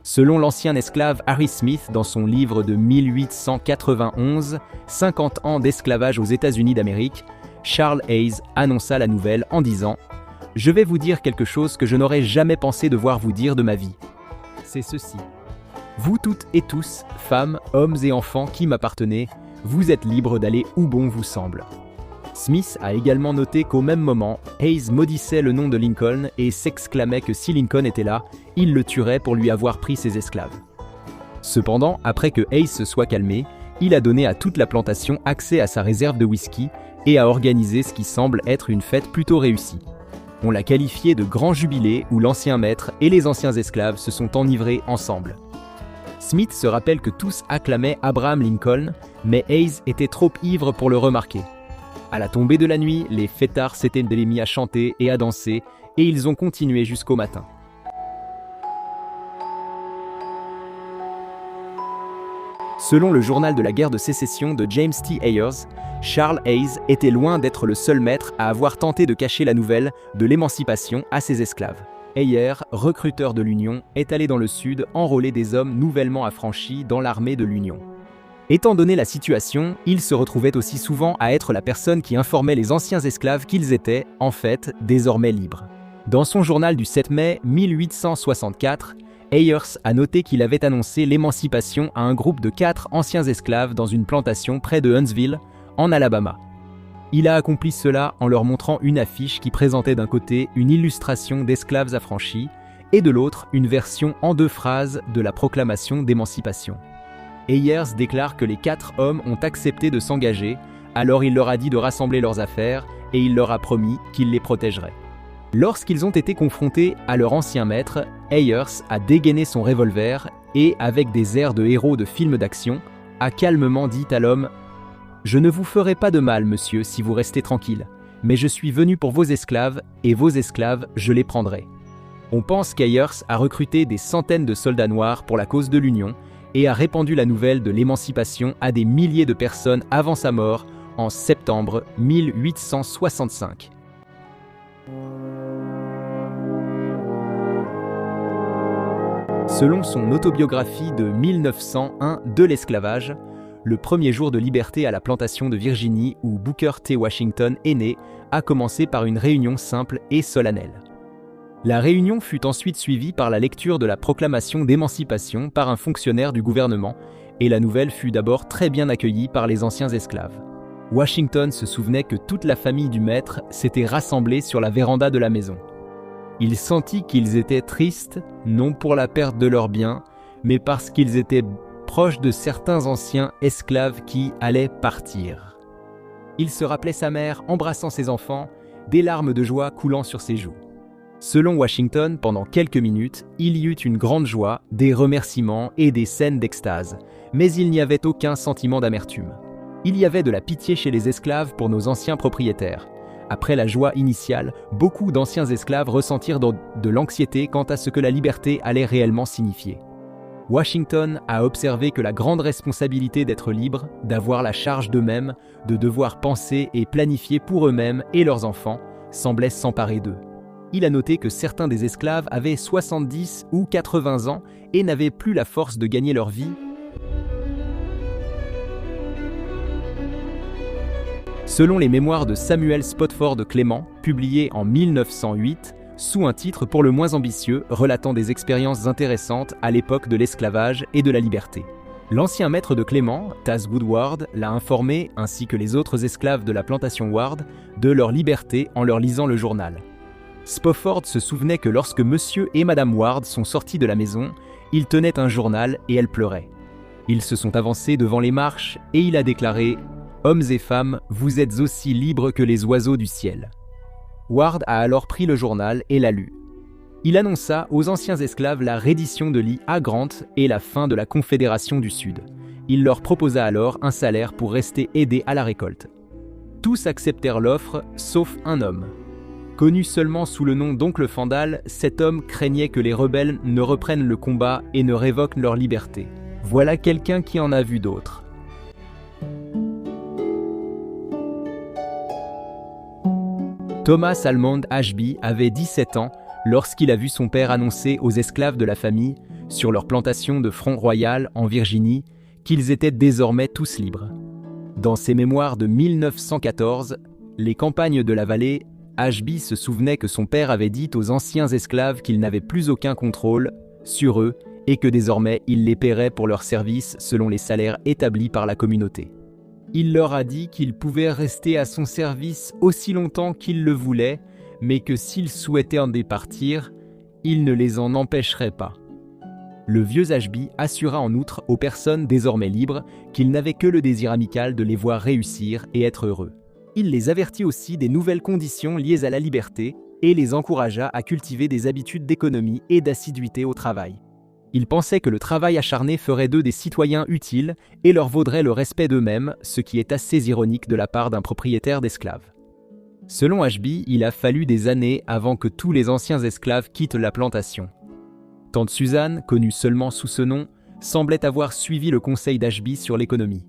Selon l'ancien esclave Harry Smith dans son livre de 1891, 50 ans d'esclavage aux États-Unis d'Amérique, Charles Hayes annonça la nouvelle en disant « Je vais vous dire quelque chose que je n'aurais jamais pensé devoir vous dire de ma vie. C'est ceci. Vous toutes et tous, femmes, hommes et enfants qui m'appartenez, vous êtes libres d'aller où bon vous semble. » Smith a également noté qu'au même moment, Hayes maudissait le nom de Lincoln et s'exclamait que si Lincoln était là, il le tuerait pour lui avoir pris ses esclaves. Cependant, après que Hayes se soit calmé, il a donné à toute la plantation accès à sa réserve de whisky et a organisé ce qui semble être une fête plutôt réussie. On l'a qualifié de grand jubilé où l'ancien maître et les anciens esclaves se sont enivrés ensemble. Smith se rappelle que tous acclamaient Abraham Lincoln, mais Hayes était trop ivre pour le remarquer. À la tombée de la nuit, les fêtards s'étaient mis à chanter et à danser, et ils ont continué jusqu'au matin. Selon le journal de la guerre de sécession de James T. Ayers, Charles Hayes était loin d'être le seul maître à avoir tenté de cacher la nouvelle de l'émancipation à ses esclaves. Ayers, recruteur de l'Union, est allé dans le sud enrôler des hommes nouvellement affranchis dans l'armée de l'Union. Étant donné la situation, il se retrouvait aussi souvent à être la personne qui informait les anciens esclaves qu'ils étaient, en fait, désormais libres. Dans son journal du 7 mai 1864, Ayers a noté qu'il avait annoncé l'émancipation à un groupe de 4 anciens esclaves dans une plantation près de Huntsville, en Alabama. Il a accompli cela en leur montrant une affiche qui présentait d'un côté une illustration d'esclaves affranchis et de l'autre une version en 2 phrases de la proclamation d'émancipation. Ayers déclare que les 4 hommes ont accepté de s'engager Alors il leur a dit de rassembler leurs affaires et il leur a promis qu'il les protégerait. Lorsqu'ils ont été confrontés à leur ancien maître, Ayers a dégainé son revolver et, avec des airs de héros de film d'action, a calmement dit à l'homme « Je ne vous ferai pas de mal, monsieur, si vous restez tranquille, mais je suis venu pour vos esclaves, et vos esclaves, je les prendrai. » On pense qu'Ayers a recruté des centaines de soldats noirs pour la cause de l'Union et a répandu la nouvelle de l'émancipation à des milliers de personnes avant sa mort en septembre 1865. Selon son autobiographie de 1901 de l'esclavage, le premier jour de liberté à la plantation de Virginie où Booker T. Washington est né a commencé par une réunion simple et solennelle. La réunion fut ensuite suivie par la lecture de la proclamation d'émancipation par un fonctionnaire du gouvernement, et la nouvelle fut d'abord très bien accueillie par les anciens esclaves. Washington se souvenait que toute la famille du maître s'était rassemblée sur la véranda de la maison. Il sentit qu'ils étaient tristes, non pour la perte de leurs biens, mais parce qu'ils étaient proches de certains anciens esclaves qui allaient partir. Il se rappelait sa mère embrassant ses enfants, des larmes de joie coulant sur ses joues. Selon Washington, pendant quelques minutes, il y eut une grande joie, des remerciements et des scènes d'extase, mais il n'y avait aucun sentiment d'amertume. Il y avait de la pitié chez les esclaves pour nos anciens propriétaires. Après la joie initiale, beaucoup d'anciens esclaves ressentirent de l'anxiété quant à ce que la liberté allait réellement signifier. Washington a observé que la grande responsabilité d'être libre, d'avoir la charge d'eux-mêmes, de devoir penser et planifier pour eux-mêmes et leurs enfants, semblait s'emparer d'eux. Il a noté que certains des esclaves avaient 70 ou 80 ans et n'avaient plus la force de gagner leur vie. Selon les mémoires de Samuel Spofford Clément, publiés en 1908, sous un titre pour le moins ambitieux, relatant des expériences intéressantes à l'époque de l'esclavage et de la liberté. L'ancien maître de Clément, Taz Woodward, l'a informé, ainsi que les autres esclaves de la plantation Ward, de leur liberté en leur lisant le journal. Spofford se souvenait que lorsque Monsieur et Madame Ward sont sortis de la maison, ils tenaient un journal et elles pleuraient. Ils se sont avancés devant les marches et il a déclaré « Hommes et femmes, vous êtes aussi libres que les oiseaux du ciel ». Ward a alors pris le journal et l'a lu. Il annonça aux anciens esclaves la reddition de Lee à Grant et la fin de la Confédération du Sud. Il leur proposa alors un salaire pour rester aidés à la récolte. Tous acceptèrent l'offre, sauf un homme. Connu seulement sous le nom d'Oncle Fandal, cet homme craignait que les rebelles ne reprennent le combat et ne révoquent leur liberté. Voilà quelqu'un qui en a vu d'autres. Thomas Almond Ashby avait 17 ans lorsqu'il a vu son père annoncer aux esclaves de la famille, sur leur plantation de Front Royal en Virginie, qu'ils étaient désormais tous libres. Dans ses mémoires de 1914, Les campagnes de la vallée, Ashby se souvenait que son père avait dit aux anciens esclaves qu'ils n'avaient plus aucun contrôle sur eux et que désormais il les paierait pour leurs services selon les salaires établis par la communauté. Il leur a dit qu'ils pouvaient rester à son service aussi longtemps qu'ils le voulaient, mais que s'ils souhaitaient en départir, il ne les en empêcherait pas. Le vieux Ashby assura en outre aux personnes désormais libres qu'ils n'avaient que le désir amical de les voir réussir et être heureux. Il les avertit aussi des nouvelles conditions liées à la liberté et les encouragea à cultiver des habitudes d'économie et d'assiduité au travail. Il pensait que le travail acharné ferait d'eux des citoyens utiles et leur vaudrait le respect d'eux-mêmes, ce qui est assez ironique de la part d'un propriétaire d'esclaves. Selon Ashby, il a fallu des années avant que tous les anciens esclaves quittent la plantation. Tante Suzanne, connue seulement sous ce nom, semblait avoir suivi le conseil d'Ashby sur l'économie.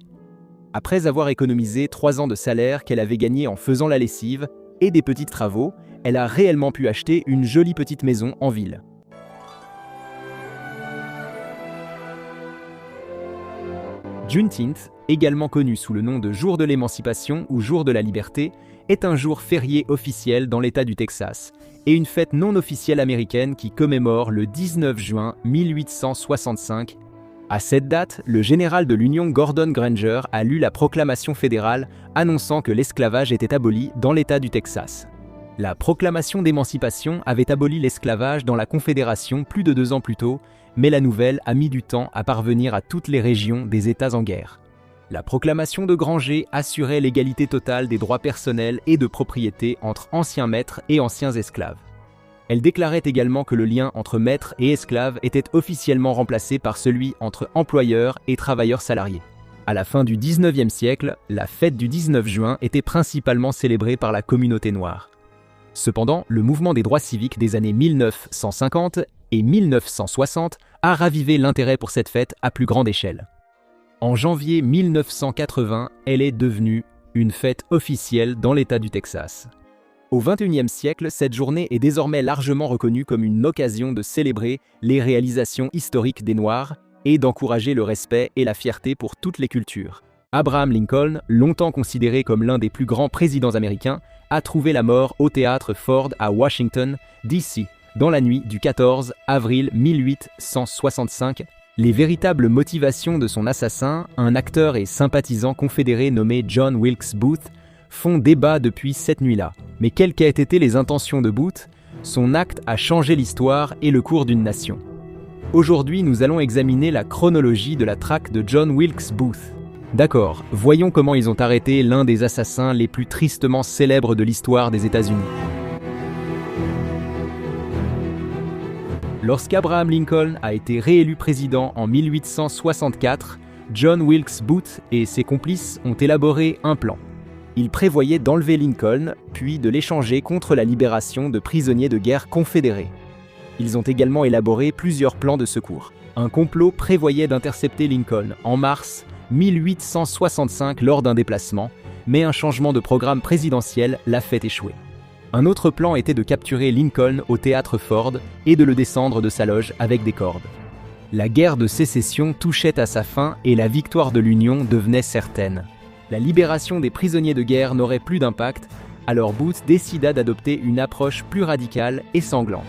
Après avoir économisé 3 ans de salaire qu'elle avait gagné en faisant la lessive et des petits travaux, elle a réellement pu acheter une jolie petite maison en ville. Juneteenth, également connu sous le nom de Jour de l'émancipation ou Jour de la liberté, est un jour férié officiel dans l'État du Texas et une fête non officielle américaine qui commémore le 19 juin 1865. À cette date, le général de l'Union Gordon Granger a lu la proclamation fédérale annonçant que l'esclavage était aboli dans l'État du Texas. La proclamation d'émancipation avait aboli l'esclavage dans la Confédération plus de 2 ans plus tôt, mais la nouvelle a mis du temps à parvenir à toutes les régions des États en guerre. La proclamation de Granger assurait l'égalité totale des droits personnels et de propriété entre anciens maîtres et anciens esclaves. Elle déclarait également que le lien entre maîtres et esclaves était officiellement remplacé par celui entre employeurs et travailleurs salariés. À la fin du 19e siècle, la fête du 19 juin était principalement célébrée par la communauté noire. Cependant, le mouvement des droits civiques des années 1950 et 1960 a ravivé l'intérêt pour cette fête à plus grande échelle. En janvier 1980, elle est devenue une fête officielle dans l'État du Texas. Au XXIe siècle, cette journée est désormais largement reconnue comme une occasion de célébrer les réalisations historiques des Noirs et d'encourager le respect et la fierté pour toutes les cultures. Abraham Lincoln, longtemps considéré comme l'un des plus grands présidents américains, a trouvé la mort au théâtre Ford à Washington, D.C., dans la nuit du 14 avril 1865. Les véritables motivations de son assassin, un acteur et sympathisant confédéré nommé John Wilkes Booth, font débat depuis cette nuit-là. Mais quelles qu'aient été les intentions de Booth, son acte a changé l'histoire et le cours d'une nation. Aujourd'hui, nous allons examiner la chronologie de la traque de John Wilkes Booth. D'accord, voyons comment ils ont arrêté l'un des assassins les plus tristement célèbres de l'histoire des États-Unis. Lorsqu'Abraham Lincoln a été réélu président en 1864, John Wilkes Booth et ses complices ont élaboré un plan. Ils prévoyaient d'enlever Lincoln, puis de l'échanger contre la libération de prisonniers de guerre confédérés. Ils ont également élaboré plusieurs plans de secours. Un complot prévoyait d'intercepter Lincoln en mars 1865 lors d'un déplacement, mais un changement de programme présidentiel l'a fait échouer. Un autre plan était de capturer Lincoln au théâtre Ford et de le descendre de sa loge avec des cordes. La guerre de sécession touchait à sa fin et la victoire de l'Union devenait certaine. La libération des prisonniers de guerre n'aurait plus d'impact, alors Booth décida d'adopter une approche plus radicale et sanglante.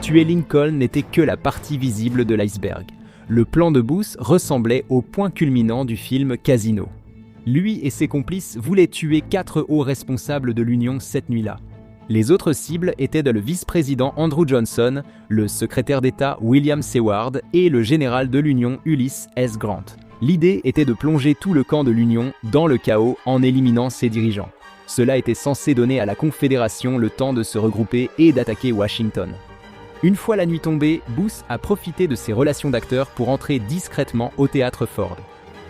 Tuer Lincoln n'était que la partie visible de l'iceberg. Le plan de Booth ressemblait au point culminant du film Casino. Lui et ses complices voulaient tuer 4 hauts responsables de l'Union cette nuit-là. Les autres cibles étaient le vice-président Andrew Johnson, le secrétaire d'État William Seward et le général de l'Union Ulysses S. Grant. L'idée était de plonger tout le camp de l'Union dans le chaos en éliminant ses dirigeants. Cela était censé donner à la Confédération le temps de se regrouper et d'attaquer Washington. Une fois la nuit tombée, Booth a profité de ses relations d'acteur pour entrer discrètement au théâtre Ford.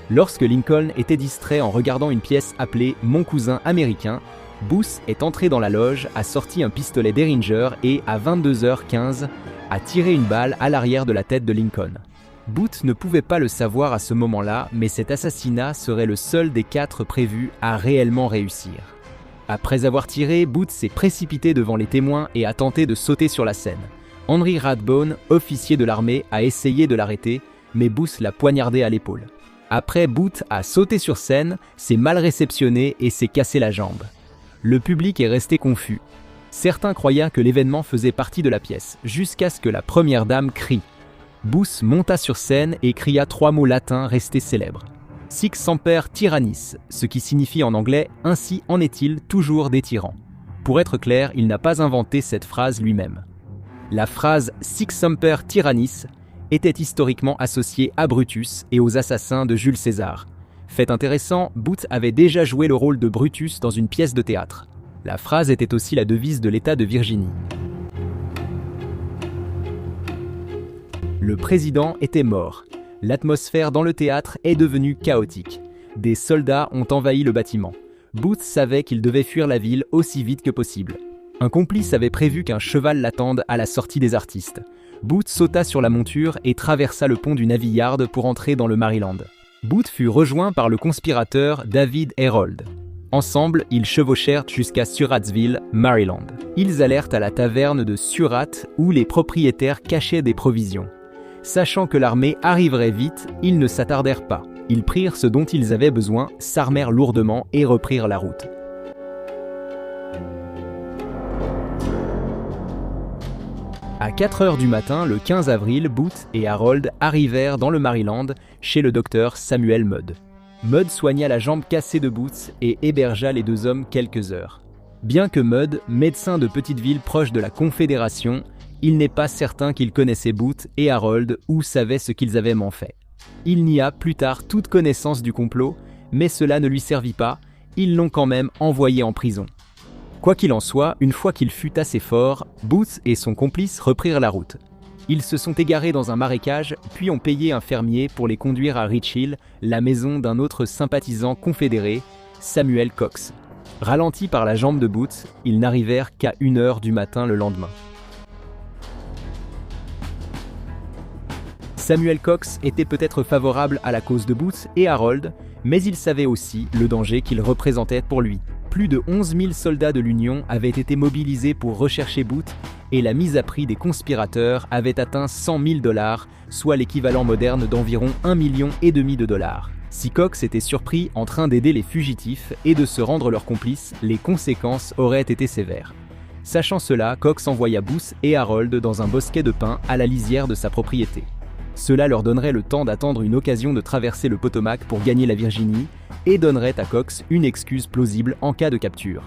Lorsque Lincoln était distrait en regardant une pièce appelée « Mon cousin américain », Booth est entré dans la loge, a sorti un pistolet Derringer et, à 22h15, a tiré une balle à l'arrière de la tête de Lincoln. Booth ne pouvait pas le savoir à ce moment-là, mais cet assassinat serait le seul des 4 prévus à réellement réussir. Après avoir tiré, Booth s'est précipité devant les témoins et a tenté de sauter sur la scène. Henry Rathbone, officier de l'armée, a essayé de l'arrêter, mais Booth l'a poignardé à l'épaule. Après, Booth a sauté sur scène, s'est mal réceptionné et s'est cassé la jambe. Le public est resté confus. Certains croyaient que l'événement faisait partie de la pièce, jusqu'à ce que la première dame crie. Booth monta sur scène et cria 3 mots latins restés célèbres. Sic semper tyrannis, ce qui signifie en anglais « Ainsi en est-il toujours des tyrans ». Pour être clair, il n'a pas inventé cette phrase lui-même. La phrase « Sic semper tyrannis » était historiquement associée à Brutus et aux assassins de Jules César. Fait intéressant, Booth avait déjà joué le rôle de Brutus dans une pièce de théâtre. La phrase était aussi la devise de l'État de Virginie. Le président était mort. L'atmosphère dans le théâtre est devenue chaotique. Des soldats ont envahi le bâtiment. Booth savait qu'il devait fuir la ville aussi vite que possible. Un complice avait prévu qu'un cheval l'attende à la sortie des artistes. Booth sauta sur la monture et traversa le pont du Navy Yard pour entrer dans le Maryland. Booth fut rejoint par le conspirateur David Herold. Ensemble, ils chevauchèrent jusqu'à Surrattsville, Maryland. Ils allèrent à la taverne de Surratt où les propriétaires cachaient des provisions. Sachant que l'armée arriverait vite, ils ne s'attardèrent pas. Ils prirent ce dont ils avaient besoin, s'armèrent lourdement et reprirent la route. À 4h du matin, le 15 avril, Booth et Harold arrivèrent dans le Maryland chez le docteur Samuel Mudd. Mudd soigna la jambe cassée de Booth et hébergea les 2 hommes quelques heures. Bien que Mudd, médecin de petite ville proche de la Confédération, il n'est pas certain qu'ils connaissaient Booth et Harold ou savaient ce qu'ils avaient fait. Il nia plus tard toute connaissance du complot, mais cela ne lui servit pas, ils l'ont quand même envoyé en prison. Quoi qu'il en soit, une fois qu'il fut assez fort, Booth et son complice reprirent la route. Ils se sont égarés dans un marécage, puis ont payé un fermier pour les conduire à Rich Hill, la maison d'un autre sympathisant confédéré, Samuel Cox. Ralentis par la jambe de Booth, ils n'arrivèrent qu'à 1h du matin le lendemain. Samuel Cox était peut-être favorable à la cause de Booth et Harold, mais il savait aussi le danger qu'ils représentaient pour lui. Plus de 11 000 soldats de l'Union avaient été mobilisés pour rechercher Booth et la mise à prix des conspirateurs avait atteint 100 000 $, soit l'équivalent moderne d'environ 1,5 million de dollars. Si Cox était surpris en train d'aider les fugitifs et de se rendre leurs complices, les conséquences auraient été sévères. Sachant cela, Cox envoya Booth et Harold dans un bosquet de pins à la lisière de sa propriété. Cela leur donnerait le temps d'attendre une occasion de traverser le Potomac pour gagner la Virginie et donnerait à Cox une excuse plausible en cas de capture.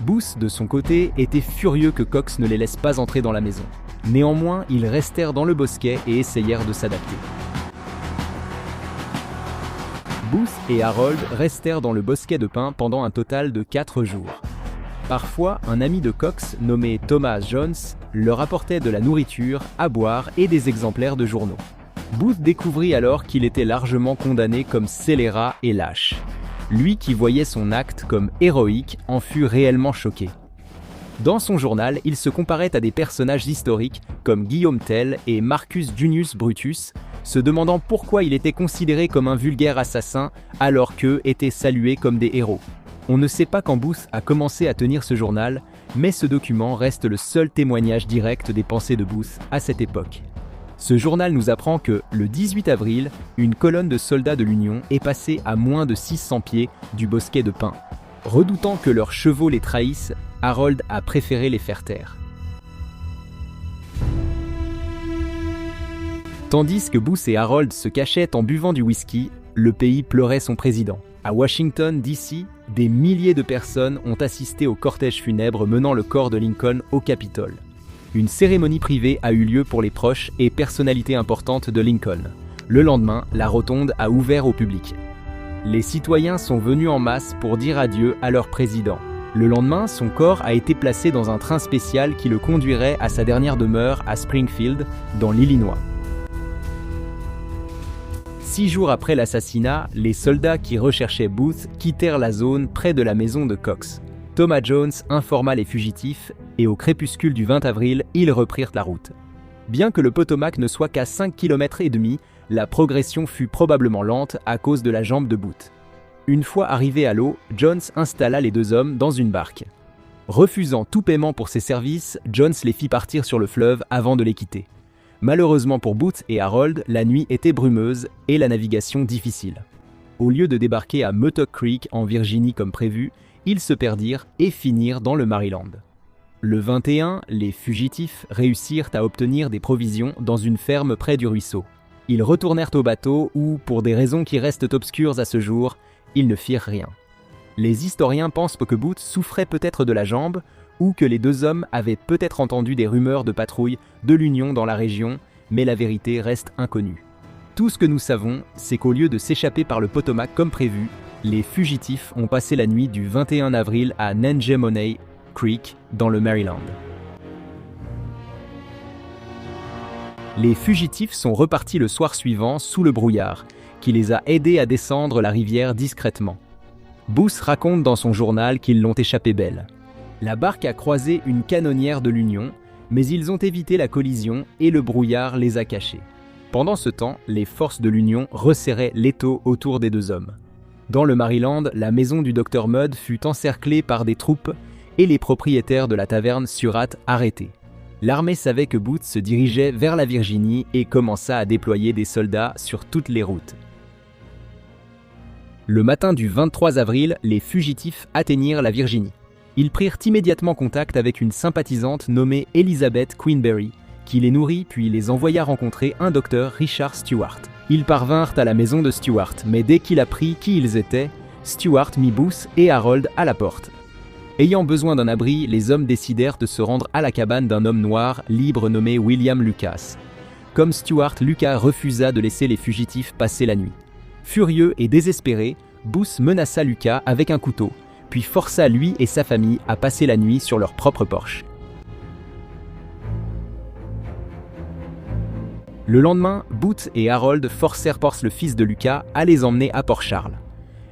Booth, de son côté, était furieux que Cox ne les laisse pas entrer dans la maison. Néanmoins, ils restèrent dans le bosquet et essayèrent de s'adapter. Booth et Harold restèrent dans le bosquet de pins pendant un total de 4 jours. Parfois, un ami de Cox, nommé Thomas Jones, leur apportait de la nourriture, à boire et des exemplaires de journaux. Booth découvrit alors qu'il était largement condamné comme scélérat et lâche. Lui qui voyait son acte comme héroïque en fut réellement choqué. Dans son journal, il se comparait à des personnages historiques comme Guillaume Tell et Marcus Junius Brutus, se demandant pourquoi il était considéré comme un vulgaire assassin alors qu'eux étaient salués comme des héros. On ne sait pas quand Booth a commencé à tenir ce journal, mais ce document reste le seul témoignage direct des pensées de Booth à cette époque. Ce journal nous apprend que, le 18 avril, une colonne de soldats de l'Union est passée à moins de 600 pieds du bosquet de pins. Redoutant que leurs chevaux les trahissent, Harold a préféré les faire taire. Tandis que Booth et Harold se cachaient en buvant du whisky, le pays pleurait son président. À Washington, D.C., des milliers de personnes ont assisté au cortège funèbre menant le corps de Lincoln au Capitole. Une cérémonie privée a eu lieu pour les proches et personnalités importantes de Lincoln. Le lendemain, la rotonde a ouvert au public. Les citoyens sont venus en masse pour dire adieu à leur président. Le lendemain, son corps a été placé dans un train spécial qui le conduirait à sa dernière demeure à Springfield, dans l'Illinois. 6 jours après l'assassinat, les soldats qui recherchaient Booth quittèrent la zone près de la maison de Cox. Thomas Jones informa les fugitifs et au crépuscule du 20 avril, ils reprirent la route. Bien que le Potomac ne soit qu'à 5,5 km, la progression fut probablement lente à cause de la jambe de Booth. Une fois arrivé à l'eau, Jones installa les deux hommes dans une barque. Refusant tout paiement pour ses services, Jones les fit partir sur le fleuve avant de les quitter. Malheureusement pour Booth et Harold, la nuit était brumeuse et la navigation difficile. Au lieu de débarquer à Muttock Creek en Virginie comme prévu, ils se perdirent et finirent dans le Maryland. Le 21, les fugitifs réussirent à obtenir des provisions dans une ferme près du ruisseau. Ils retournèrent au bateau où, pour des raisons qui restent obscures à ce jour, ils ne firent rien. Les historiens pensent que Booth souffrait peut-être de la jambe ou que les deux hommes avaient peut-être entendu des rumeurs de patrouille de l'Union dans la région, mais la vérité reste inconnue. Tout ce que nous savons, c'est qu'au lieu de s'échapper par le Potomac comme prévu, les fugitifs ont passé la nuit du 21 avril à Nanjemoney Creek, dans le Maryland. Les fugitifs sont repartis le soir suivant sous le brouillard, qui les a aidés à descendre la rivière discrètement. Booth raconte dans son journal qu'ils l'ont échappé belle. La barque a croisé une canonnière de l'Union, mais ils ont évité la collision et le brouillard les a cachés. Pendant ce temps, les forces de l'Union resserraient l'étau autour des deux hommes. Dans le Maryland, la maison du Dr Mudd fut encerclée par des troupes et les propriétaires de la taverne Surratt arrêtés. L'armée savait que Booth se dirigeait vers la Virginie et commença à déployer des soldats sur toutes les routes. Le matin du 23 avril, les fugitifs atteignirent la Virginie. Ils prirent immédiatement contact avec une sympathisante nommée Elizabeth Queenberry, qui les nourrit puis les envoya rencontrer un docteur Richard Stewart. Ils parvinrent à la maison de Stewart, mais dès qu'il apprit qui ils étaient, Stewart mit Booth et Harold à la porte. Ayant besoin d'un abri, les hommes décidèrent de se rendre à la cabane d'un homme noir libre nommé William Lucas. Comme Stuart, Lucas refusa de laisser les fugitifs passer la nuit. Furieux et désespéré, Booth menaça Lucas avec un couteau, puis força lui et sa famille à passer la nuit sur leur propre porche. Le lendemain, Booth et Harold forcèrent le fils de Lucas à les emmener à Port-Charles.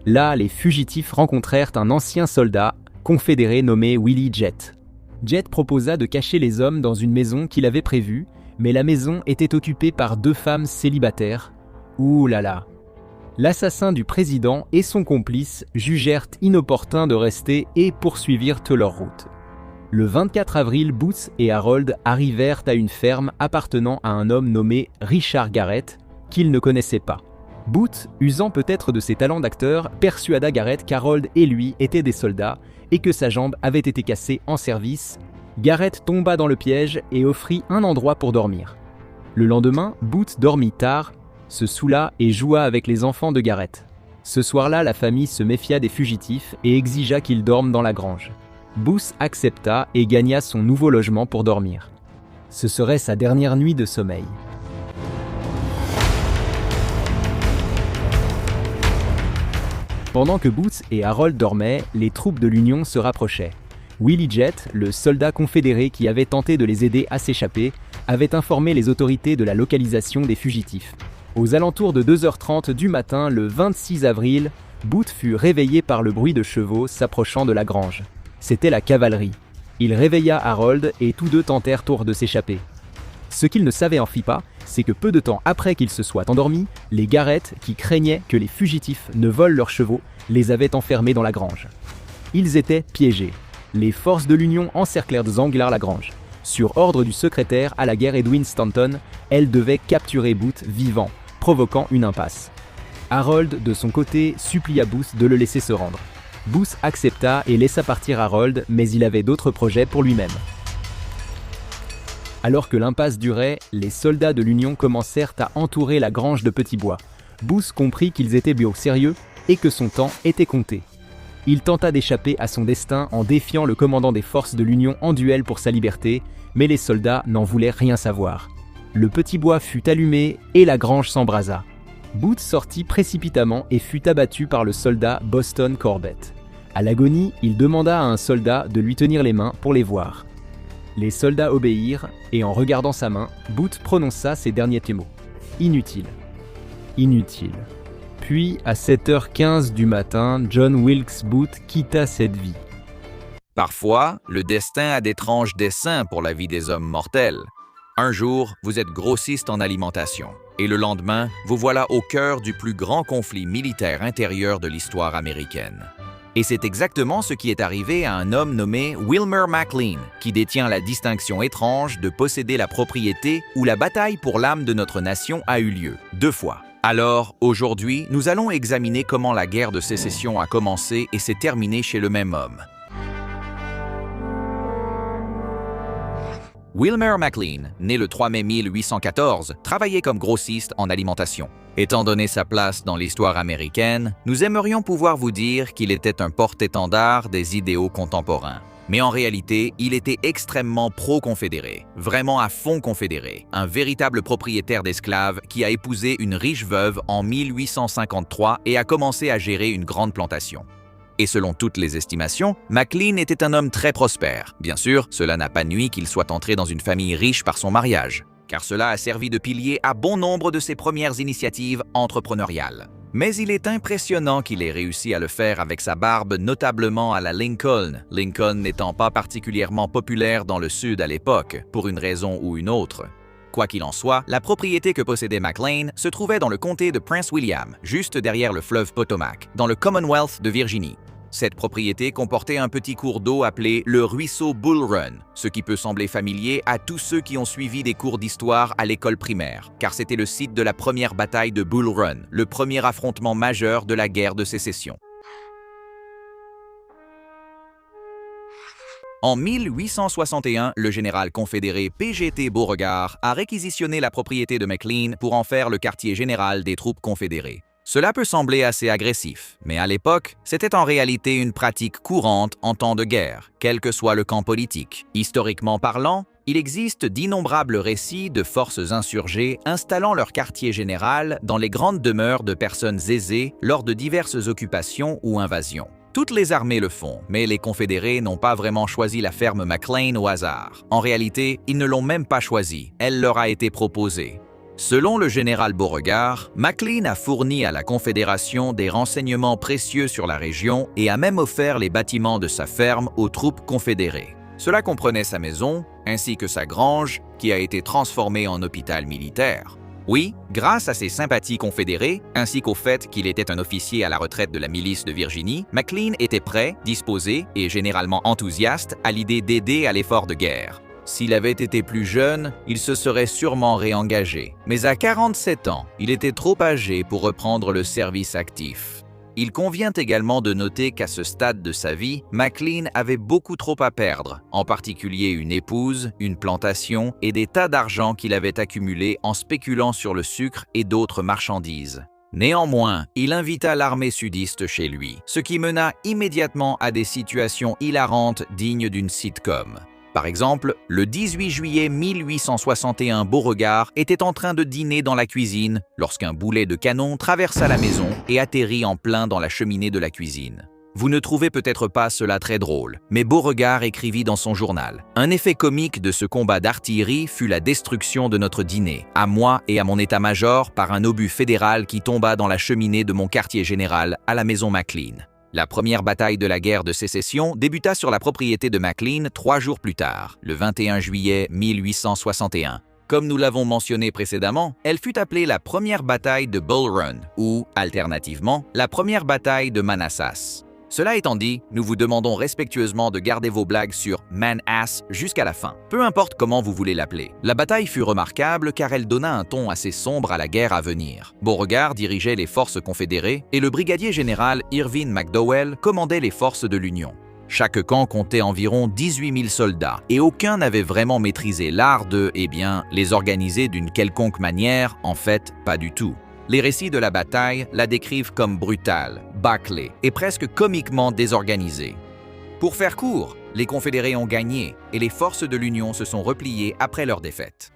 Là, les fugitifs rencontrèrent un ancien soldat confédéré nommé Willie Jett. Jett proposa de cacher les hommes dans une maison qu'il avait prévue, mais la maison était occupée par 2 femmes célibataires. Ouh là là! L'assassin du président et son complice jugèrent inopportun de rester et poursuivirent leur route. Le 24 avril, Booth et Harold arrivèrent à une ferme appartenant à un homme nommé Richard Garrett, qu'ils ne connaissaient pas. Booth, usant peut-être de ses talents d'acteur, persuada Garrett qu'Harold et lui étaient des soldats et que sa jambe avait été cassée en service. Garrett tomba dans le piège et offrit un endroit pour dormir. Le lendemain, Booth dormit tard, se saoula et joua avec les enfants de Garrett. Ce soir-là, la famille se méfia des fugitifs et exigea qu'ils dorment dans la grange. Booth accepta et gagna son nouveau logement pour dormir. Ce serait sa dernière nuit de sommeil. Pendant que Booth et Harold dormaient, les troupes de l'Union se rapprochaient. Willie Jett, le soldat confédéré qui avait tenté de les aider à s'échapper, avait informé les autorités de la localisation des fugitifs. Aux alentours de 2h30 du matin, le 26 avril, Booth fut réveillé par le bruit de chevaux s'approchant de la grange. C'était la cavalerie. Il réveilla Harold et tous deux tentèrent de s'échapper. Ce qu'ils ne savaient en fit pas, c'est que peu de temps après qu'ils se soient endormis, les Garrett, qui craignaient que les fugitifs ne volent leurs chevaux, les avaient enfermés dans la grange. Ils étaient piégés. Les forces de l'Union encerclèrent Zanglar la grange. Sur ordre du secrétaire à la guerre Edwin Stanton, elles devaient capturer Booth vivant, provoquant une impasse. Harold, de son côté, supplia Booth de le laisser se rendre. Booth accepta et laissa partir Harold, mais il avait d'autres projets pour lui-même. Alors que l'impasse durait, les soldats de l'Union commencèrent à entourer la grange de Petit Bois. Booth comprit qu'ils étaient bien au sérieux et que son temps était compté. Il tenta d'échapper à son destin en défiant le commandant des forces de l'Union en duel pour sa liberté, mais les soldats n'en voulaient rien savoir. Le Petit Bois fut allumé et la grange s'embrasa. Booth sortit précipitamment et fut abattu par le soldat Boston Corbett. À l'agonie, il demanda à un soldat de lui tenir les mains pour les voir. Les soldats obéirent, et en regardant sa main, Booth prononça ces derniers mots. « Inutile. Inutile. » Puis, à 7h15 du matin, John Wilkes Booth quitta cette vie. Parfois, le destin a d'étranges desseins pour la vie des hommes mortels. Un jour, vous êtes grossiste en alimentation, et le lendemain, vous voilà au cœur du plus grand conflit militaire intérieur de l'histoire américaine. Et c'est exactement ce qui est arrivé à un homme nommé Wilmer McLean, qui détient la distinction étrange de posséder la propriété où la bataille pour l'âme de notre nation a eu lieu, 2 fois. Alors, aujourd'hui, nous allons examiner comment la guerre de sécession a commencé et s'est terminée chez le même homme. Wilmer McLean, né le 3 mai 1814, travaillait comme grossiste en alimentation. Étant donné sa place dans l'histoire américaine, nous aimerions pouvoir vous dire qu'il était un porte-étendard des idéaux contemporains. Mais en réalité, il était extrêmement pro-confédéré, vraiment à fond confédéré, un véritable propriétaire d'esclaves qui a épousé une riche veuve en 1853 et a commencé à gérer une grande plantation. Et selon toutes les estimations, McLean était un homme très prospère. Bien sûr, cela n'a pas nui qu'il soit entré dans une famille riche par son mariage, car cela a servi de pilier à bon nombre de ses premières initiatives entrepreneuriales. Mais il est impressionnant qu'il ait réussi à le faire avec sa barbe notablement à la Lincoln, Lincoln n'étant pas particulièrement populaire dans le Sud à l'époque, pour une raison ou une autre. Quoi qu'il en soit, la propriété que possédait McLean se trouvait dans le comté de Prince William, juste derrière le fleuve Potomac, dans le Commonwealth de Virginie. Cette propriété comportait un petit cours d'eau appelé le ruisseau Bull Run, ce qui peut sembler familier à tous ceux qui ont suivi des cours d'histoire à l'école primaire, car c'était le site de la première bataille de Bull Run, le premier affrontement majeur de la guerre de sécession. En 1861, le général confédéré P.G.T. Beauregard a réquisitionné la propriété de McLean pour en faire le quartier général des troupes confédérées. Cela peut sembler assez agressif, mais à l'époque, c'était en réalité une pratique courante en temps de guerre, quel que soit le camp politique. Historiquement parlant, il existe d'innombrables récits de forces insurgées installant leur quartier général dans les grandes demeures de personnes aisées lors de diverses occupations ou invasions. Toutes les armées le font, mais les Confédérés n'ont pas vraiment choisi la ferme McLean au hasard. En réalité, ils ne l'ont même pas choisie, elle leur a été proposée. Selon le général Beauregard, McLean a fourni à la Confédération des renseignements précieux sur la région et a même offert les bâtiments de sa ferme aux troupes confédérées. Cela comprenait sa maison, ainsi que sa grange, qui a été transformée en hôpital militaire. Oui, grâce à ses sympathies confédérées, ainsi qu'au fait qu'il était un officier à la retraite de la milice de Virginie, McLean était prêt, disposé et généralement enthousiaste à l'idée d'aider à l'effort de guerre. S'il avait été plus jeune, il se serait sûrement réengagé. Mais à 47 ans, il était trop âgé pour reprendre le service actif. Il convient également de noter qu'à ce stade de sa vie, McLean avait beaucoup trop à perdre, en particulier une épouse, une plantation et des tas d'argent qu'il avait accumulés en spéculant sur le sucre et d'autres marchandises. Néanmoins, il invita l'armée sudiste chez lui, ce qui mena immédiatement à des situations hilarantes dignes d'une sitcom. Par exemple, le 18 juillet 1861, Beauregard était en train de dîner dans la cuisine lorsqu'un boulet de canon traversa la maison et atterrit en plein dans la cheminée de la cuisine. Vous ne trouvez peut-être pas cela très drôle, mais Beauregard écrivit dans son journal « Un effet comique de ce combat d'artillerie fut la destruction de notre dîner, à moi et à mon état-major par un obus fédéral qui tomba dans la cheminée de mon quartier général à la maison McLean. » La première bataille de la guerre de sécession débuta sur la propriété de McLean 3 jours plus tard, le 21 juillet 1861. Comme nous l'avons mentionné précédemment, elle fut appelée la première bataille de Bull Run ou, alternativement, la première bataille de Manassas. Cela étant dit, nous vous demandons respectueusement de garder vos blagues sur Manassas jusqu'à la fin, peu importe comment vous voulez l'appeler. La bataille fut remarquable car elle donna un ton assez sombre à la guerre à venir. Beauregard dirigeait les forces confédérées et le brigadier général Irvin McDowell commandait les forces de l'Union. Chaque camp comptait environ 18 000 soldats et aucun n'avait vraiment maîtrisé l'art de, les organiser d'une quelconque manière, en fait, pas du tout. Les récits de la bataille la décrivent comme brutale, bâclée et presque comiquement désorganisée. Pour faire court, les Confédérés ont gagné et les forces de l'Union se sont repliées après leur défaite.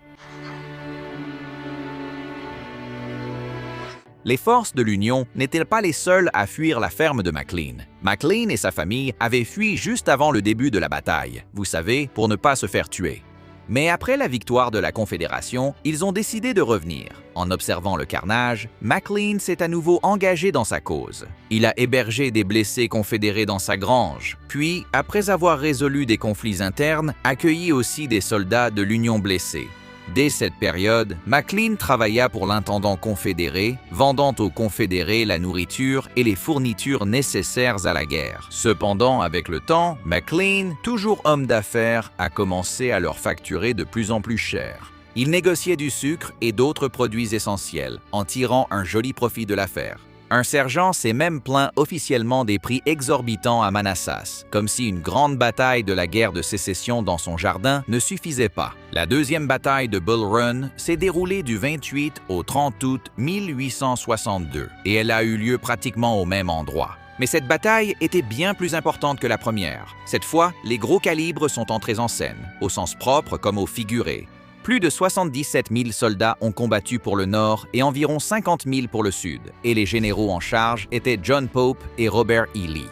Les forces de l'Union n'étaient pas les seules à fuir la ferme de McLean. McLean et sa famille avaient fui juste avant le début de la bataille, vous savez, pour ne pas se faire tuer. Mais après la victoire de la Confédération, ils ont décidé de revenir. En observant le carnage, McLean s'est à nouveau engagé dans sa cause. Il a hébergé des blessés confédérés dans sa grange, puis, après avoir résolu des conflits internes, accueilli aussi des soldats de l'Union blessés. Dès cette période, McLean travailla pour l'intendant confédéré, vendant aux Confédérés la nourriture et les fournitures nécessaires à la guerre. Cependant, avec le temps, McLean, toujours homme d'affaires, a commencé à leur facturer de plus en plus cher. Il négociait du sucre et d'autres produits essentiels, en tirant un joli profit de l'affaire. Un sergent s'est même plaint officiellement des prix exorbitants à Manassas, comme si une grande bataille de la guerre de sécession dans son jardin ne suffisait pas. La deuxième bataille de Bull Run s'est déroulée du 28 au 30 août 1862 et elle a eu lieu pratiquement au même endroit. Mais cette bataille était bien plus importante que la première. Cette fois, les gros calibres sont entrés en scène, au sens propre comme au figuré. Plus de 77 000 soldats ont combattu pour le Nord et environ 50 000 pour le Sud, et les généraux en charge étaient John Pope et Robert E. Lee.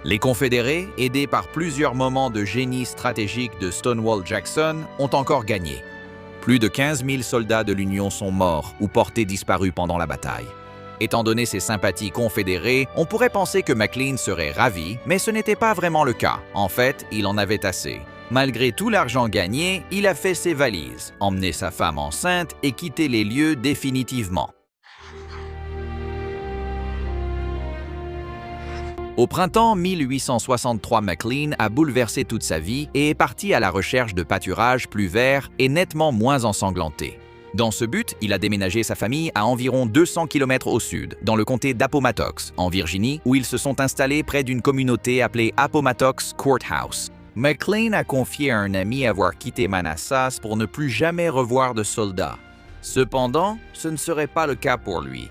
Les Confédérés, aidés par plusieurs moments de génie stratégique de Stonewall Jackson, ont encore gagné. Plus de 15 000 soldats de l'Union sont morts ou portés disparus pendant la bataille. Étant donné ses sympathies confédérées, on pourrait penser que McLean serait ravi, mais ce n'était pas vraiment le cas. En fait, il en avait assez. Malgré tout l'argent gagné, il a fait ses valises, emmené sa femme enceinte et quitté les lieux définitivement. Au printemps 1863, McLean a bouleversé toute sa vie et est parti à la recherche de pâturages plus verts et nettement moins ensanglantés. Dans ce but, il a déménagé sa famille à environ 200 km au sud, dans le comté d'Appomattox, en Virginie, où ils se sont installés près d'une communauté appelée Appomattox Courthouse. McLean a confié à un ami avoir quitté Manassas pour ne plus jamais revoir de soldats. Cependant, ce ne serait pas le cas pour lui.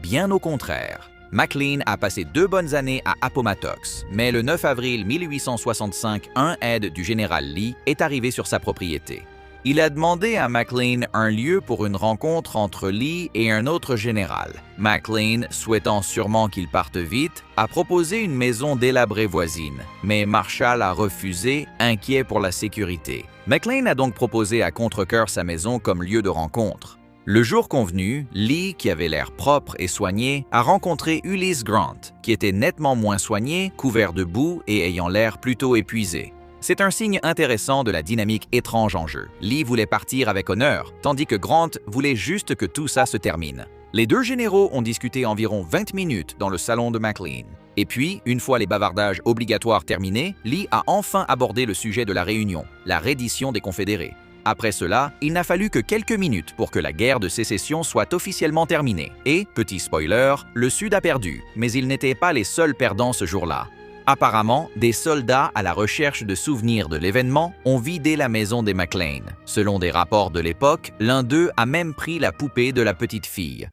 Bien au contraire. McLean a passé 2 bonnes années à Appomattox, mais le 9 avril 1865, un aide du général Lee est arrivé sur sa propriété. Il a demandé à McLean un lieu pour une rencontre entre Lee et un autre général. McLean, souhaitant sûrement qu'il parte vite, a proposé une maison délabrée voisine, mais Marshall a refusé, inquiet pour la sécurité. McLean a donc proposé à contre-cœur sa maison comme lieu de rencontre. Le jour convenu, Lee, qui avait l'air propre et soigné, a rencontré Ulysses Grant, qui était nettement moins soigné, couvert de boue et ayant l'air plutôt épuisé. C'est un signe intéressant de la dynamique étrange en jeu. Lee voulait partir avec honneur, tandis que Grant voulait juste que tout ça se termine. Les 2 généraux ont discuté environ 20 minutes dans le salon de McLean. Et puis, une fois les bavardages obligatoires terminés, Lee a enfin abordé le sujet de la réunion, la reddition des Confédérés. Après cela, il n'a fallu que quelques minutes pour que la guerre de sécession soit officiellement terminée. Et, petit spoiler, le Sud a perdu, mais ils n'étaient pas les seuls perdants ce jour-là. Apparemment, des soldats à la recherche de souvenirs de l'événement ont vidé la maison des McLean. Selon des rapports de l'époque, l'un d'eux a même pris la poupée de la petite fille.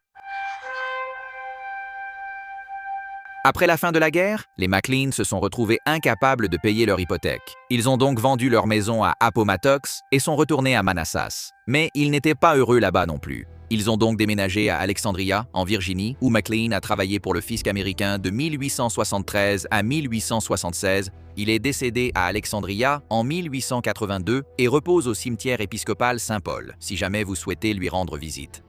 Après la fin de la guerre, les McLean se sont retrouvés incapables de payer leur hypothèque. Ils ont donc vendu leur maison à Appomattox et sont retournés à Manassas. Mais ils n'étaient pas heureux là-bas non plus. Ils ont donc déménagé à Alexandria, en Virginie, où McLean a travaillé pour le fisc américain de 1873 à 1876. Il est décédé à Alexandria en 1882 et repose au cimetière épiscopal Saint-Paul, si jamais vous souhaitez lui rendre visite.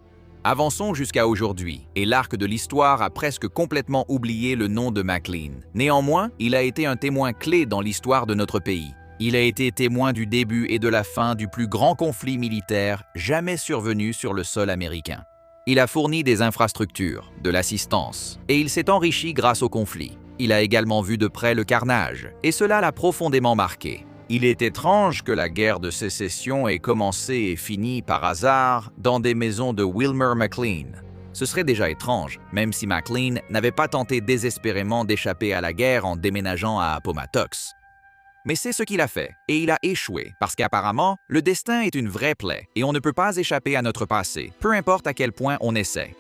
Avançons jusqu'à aujourd'hui, et l'arc de l'histoire a presque complètement oublié le nom de McLean. Néanmoins, il a été un témoin clé dans l'histoire de notre pays. Il a été témoin du début et de la fin du plus grand conflit militaire jamais survenu sur le sol américain. Il a fourni des infrastructures, de l'assistance, et il s'est enrichi grâce au conflit. Il a également vu de près le carnage, et cela l'a profondément marqué. Il est étrange que la guerre de sécession ait commencé et fini par hasard dans des maisons de Wilmer McLean. Ce serait déjà étrange, même si McLean n'avait pas tenté désespérément d'échapper à la guerre en déménageant à Appomattox. Mais c'est ce qu'il a fait, et il a échoué, parce qu'apparemment, le destin est une vraie plaie, et on ne peut pas échapper à notre passé, peu importe à quel point on essaie.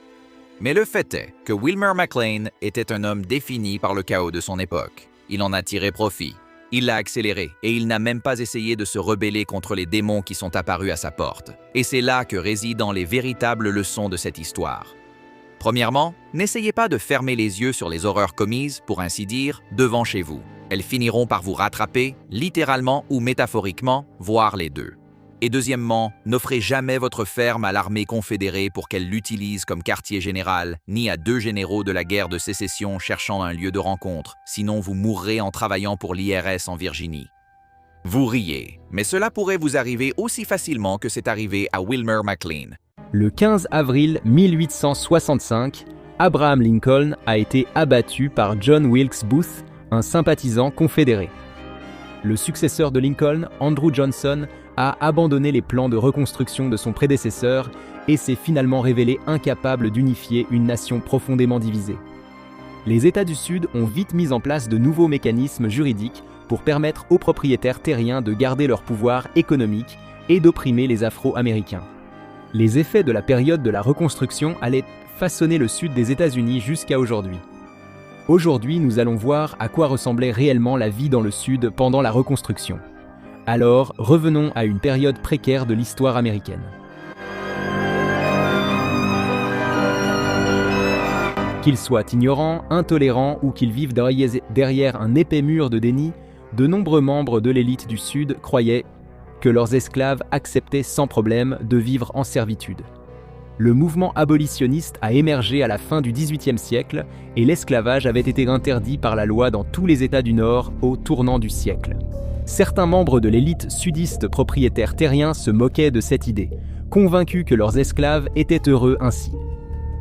Mais le fait est que Wilmer McLean était un homme défini par le chaos de son époque. Il en a tiré profit. Il l'a accéléré, et il n'a même pas essayé de se rebeller contre les démons qui sont apparus à sa porte. Et c'est là que résident les véritables leçons de cette histoire. Premièrement, n'essayez pas de fermer les yeux sur les horreurs commises, pour ainsi dire, devant chez vous. Elles finiront par vous rattraper, littéralement ou métaphoriquement, voire les deux. Et deuxièmement, n'offrez jamais votre ferme à l'armée confédérée pour qu'elle l'utilise comme quartier général, ni à 2 généraux de la guerre de sécession cherchant un lieu de rencontre, sinon vous mourrez en travaillant pour l'IRS en Virginie. Vous riez, mais cela pourrait vous arriver aussi facilement que c'est arrivé à Wilmer McLean. Le 15 avril 1865, Abraham Lincoln a été abattu par John Wilkes Booth, un sympathisant confédéré. Le successeur de Lincoln, Andrew Johnson, a abandonné les plans de reconstruction de son prédécesseur et s'est finalement révélé incapable d'unifier une nation profondément divisée. Les États du Sud ont vite mis en place de nouveaux mécanismes juridiques pour permettre aux propriétaires terriens de garder leur pouvoir économique et d'opprimer les Afro-Américains. Les effets de la période de la reconstruction allaient façonner le sud des États-Unis jusqu'à aujourd'hui. Aujourd'hui, nous allons voir à quoi ressemblait réellement la vie dans le sud pendant la reconstruction. Alors, revenons à une période précaire de l'histoire américaine. Qu'ils soient ignorants, intolérants ou qu'ils vivent derrière un épais mur de déni, de nombreux membres de l'élite du Sud croyaient que leurs esclaves acceptaient sans problème de vivre en servitude. Le mouvement abolitionniste a émergé à la fin du XVIIIe siècle et l'esclavage avait été interdit par la loi dans tous les États du Nord au tournant du siècle. Certains membres de l'élite sudiste propriétaire terrien se moquaient de cette idée, convaincus que leurs esclaves étaient heureux ainsi.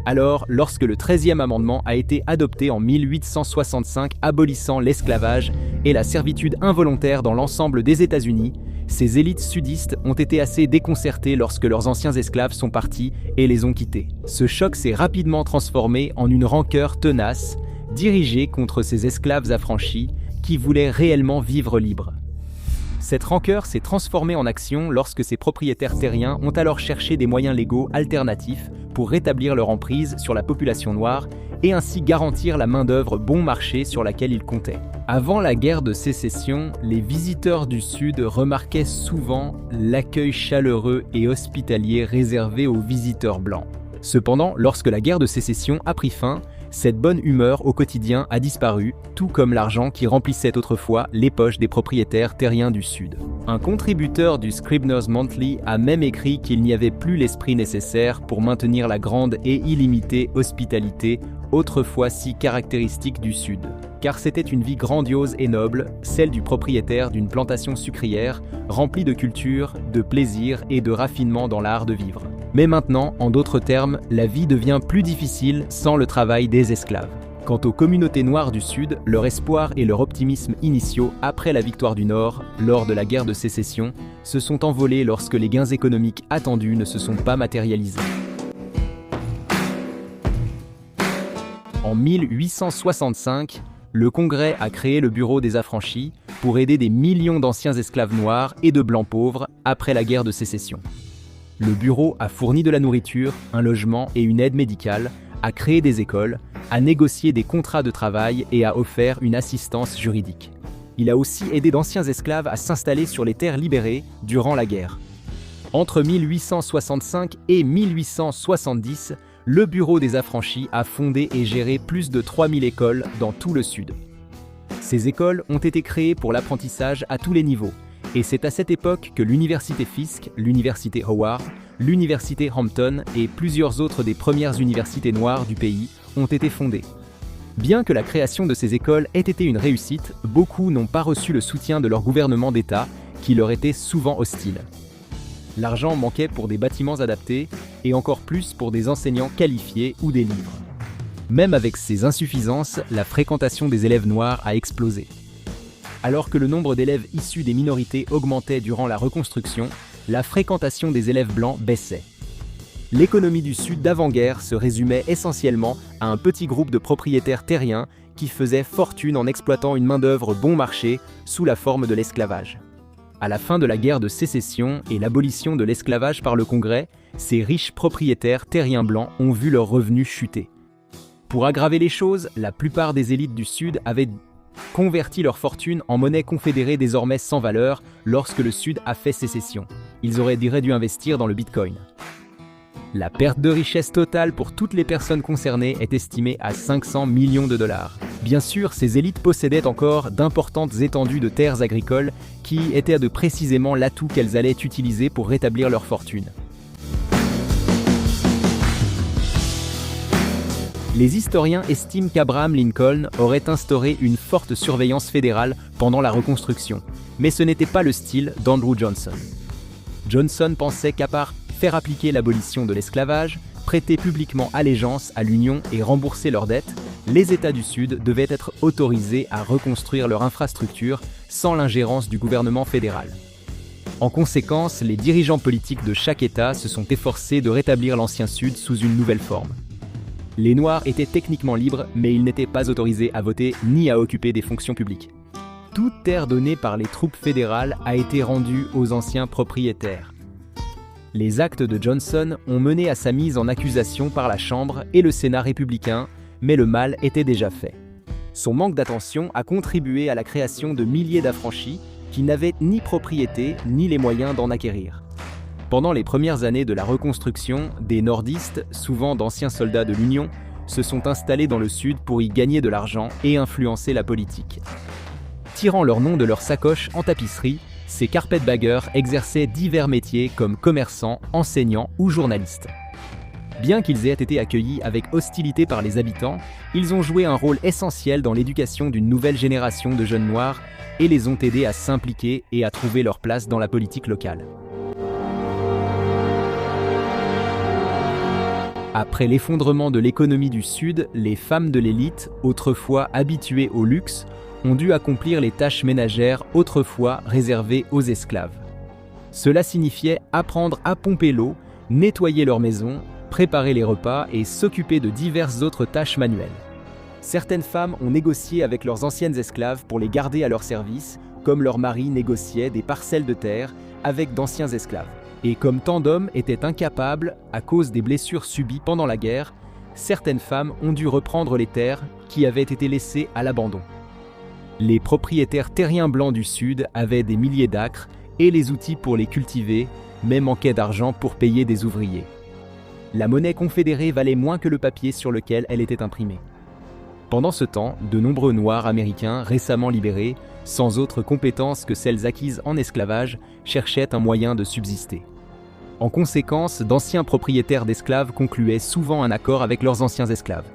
Alors, lorsque le 13e amendement a été adopté en 1865 abolissant l'esclavage et la servitude involontaire dans l'ensemble des États-Unis, ces élites sudistes ont été assez déconcertées lorsque leurs anciens esclaves sont partis et les ont quittés. Ce choc s'est rapidement transformé en une rancœur tenace, dirigée contre ces esclaves affranchis qui voulaient réellement vivre libres. Cette rancœur s'est transformée en action lorsque ces propriétaires terriens ont alors cherché des moyens légaux alternatifs pour rétablir leur emprise sur la population noire et ainsi garantir la main-d'œuvre bon marché sur laquelle ils comptaient. Avant la guerre de sécession, les visiteurs du Sud remarquaient souvent l'accueil chaleureux et hospitalier réservé aux visiteurs blancs. Cependant, lorsque la guerre de sécession a pris fin, cette bonne humeur au quotidien a disparu, tout comme l'argent qui remplissait autrefois les poches des propriétaires terriens du Sud. Un contributeur du Scribner's Monthly a même écrit qu'il n'y avait plus l'esprit nécessaire pour maintenir la grande et illimitée hospitalité autrefois si caractéristique du Sud. Car c'était une vie grandiose et noble, celle du propriétaire d'une plantation sucrière, remplie de culture, de plaisir et de raffinement dans l'art de vivre. Mais maintenant, en d'autres termes, la vie devient plus difficile sans le travail des esclaves. Quant aux communautés noires du Sud, leur espoir et leur optimisme initiaux après la victoire du Nord, lors de la guerre de sécession, se sont envolés lorsque les gains économiques attendus ne se sont pas matérialisés. En 1865, le Congrès a créé le Bureau des Affranchis pour aider des millions d'anciens esclaves noirs et de blancs pauvres après la guerre de sécession. Le bureau a fourni de la nourriture, un logement et une aide médicale, a créé des écoles, a négocié des contrats de travail et a offert une assistance juridique. Il a aussi aidé d'anciens esclaves à s'installer sur les terres libérées durant la guerre. Entre 1865 et 1870, le Bureau des Affranchis a fondé et géré plus de 3000 écoles dans tout le Sud. Ces écoles ont été créées pour l'apprentissage à tous les niveaux, et c'est à cette époque que l'Université Fisk, l'Université Howard, l'Université Hampton et plusieurs autres des premières universités noires du pays ont été fondées. Bien que la création de ces écoles ait été une réussite, beaucoup n'ont pas reçu le soutien de leur gouvernement d'État, qui leur était souvent hostile. L'argent manquait pour des bâtiments adaptés et encore plus pour des enseignants qualifiés ou des livres. Même avec ces insuffisances, la fréquentation des élèves noirs a explosé. Alors que le nombre d'élèves issus des minorités augmentait durant la reconstruction, la fréquentation des élèves blancs baissait. L'économie du Sud d'avant-guerre se résumait essentiellement à un petit groupe de propriétaires terriens qui faisaient fortune en exploitant une main-d'œuvre bon marché sous la forme de l'esclavage. À la fin de la guerre de sécession et l'abolition de l'esclavage par le Congrès, ces riches propriétaires terriens blancs ont vu leurs revenus chuter. Pour aggraver les choses, la plupart des élites du Sud avaient converti leur fortune en monnaie confédérée désormais sans valeur lorsque le Sud a fait sécession. Ils auraient dû investir dans le Bitcoin. La perte de richesse totale pour toutes les personnes concernées est estimée à 500 millions de dollars. Bien sûr, ces élites possédaient encore d'importantes étendues de terres agricoles qui étaient précisément l'atout qu'elles allaient utiliser pour rétablir leur fortune. Les historiens estiment qu'Abraham Lincoln aurait instauré une forte surveillance fédérale pendant la reconstruction, mais ce n'était pas le style d'Andrew Johnson. Johnson pensait qu'à part faire appliquer l'abolition de l'esclavage, prêter publiquement allégeance à l'Union et rembourser leurs dettes, les États du Sud devaient être autorisés à reconstruire leur infrastructure sans l'ingérence du gouvernement fédéral. En conséquence, les dirigeants politiques de chaque État se sont efforcés de rétablir l'ancien Sud sous une nouvelle forme. Les Noirs étaient techniquement libres, mais ils n'étaient pas autorisés à voter ni à occuper des fonctions publiques. Toute terre donnée par les troupes fédérales a été rendue aux anciens propriétaires. Les actes de Johnson ont mené à sa mise en accusation par la Chambre et le Sénat républicain, mais le mal était déjà fait. Son manque d'attention a contribué à la création de milliers d'affranchis qui n'avaient ni propriété ni les moyens d'en acquérir. Pendant les premières années de la reconstruction, des nordistes, souvent d'anciens soldats de l'Union, se sont installés dans le Sud pour y gagner de l'argent et influencer la politique. Tirant leur nom de leur sacoche en tapisserie, ces carpetbaggers exerçaient divers métiers comme commerçants, enseignants ou journalistes. Bien qu'ils aient été accueillis avec hostilité par les habitants, ils ont joué un rôle essentiel dans l'éducation d'une nouvelle génération de jeunes noirs et les ont aidés à s'impliquer et à trouver leur place dans la politique locale. Après l'effondrement de l'économie du Sud, les femmes de l'élite, autrefois habituées au luxe, ont dû accomplir les tâches ménagères autrefois réservées aux esclaves. Cela signifiait apprendre à pomper l'eau, nettoyer leur maison, préparer les repas et s'occuper de diverses autres tâches manuelles. Certaines femmes ont négocié avec leurs anciennes esclaves pour les garder à leur service, comme leurs maris négociaient des parcelles de terre avec d'anciens esclaves. Et comme tant d'hommes étaient incapables, à cause des blessures subies pendant la guerre, certaines femmes ont dû reprendre les terres qui avaient été laissées à l'abandon. Les propriétaires terriens blancs du Sud avaient des milliers d'acres et les outils pour les cultiver, mais manquaient d'argent pour payer des ouvriers. La monnaie confédérée valait moins que le papier sur lequel elle était imprimée. Pendant ce temps, de nombreux Noirs américains récemment libérés, sans autre compétence que celles acquises en esclavage, cherchaient un moyen de subsister. En conséquence, d'anciens propriétaires d'esclaves concluaient souvent un accord avec leurs anciens esclaves.